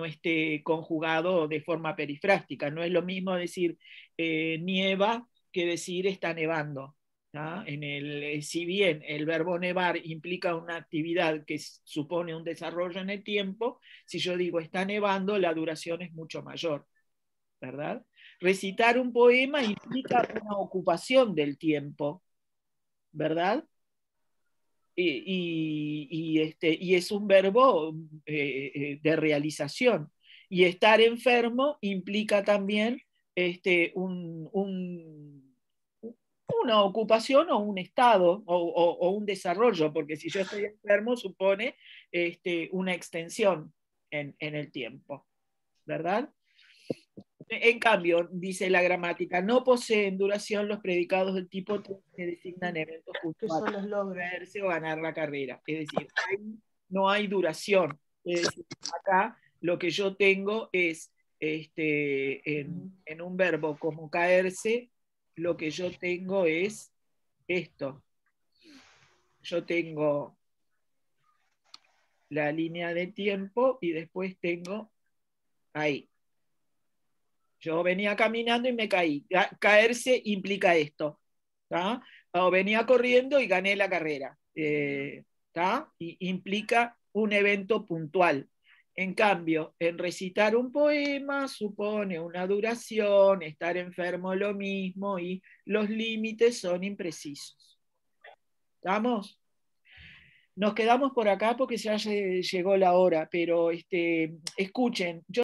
A: esté conjugado de forma perifrástica. No es lo mismo decir nieva que decir está nevando. Si bien el verbo nevar implica una actividad que supone un desarrollo en el tiempo, si yo digo está nevando, la duración es mucho mayor, ¿verdad? Recitar un poema implica una ocupación del tiempo, ¿verdad? Y es un verbo de realización. Y estar enfermo implica también una ocupación o un estado o un desarrollo, porque si yo estoy enfermo supone una extensión en el tiempo, ¿verdad? En cambio, dice la gramática, no poseen duración los predicados del tipo que designan eventos puntuales, moverse o ganar la carrera. Es decir, no hay duración. Es decir, acá lo que yo tengo es, en un verbo como caerse, lo que yo tengo es esto. Yo tengo la línea de tiempo y después tengo ahí. Yo venía caminando y me caí. Caerse implica esto. O venía corriendo y gané la carrera. Y implica un evento puntual. En cambio, en recitar un poema supone una duración, estar enfermo lo mismo, y los límites son imprecisos. ¿Estamos? Nos quedamos por acá porque ya llegó la hora, pero escuchen, yo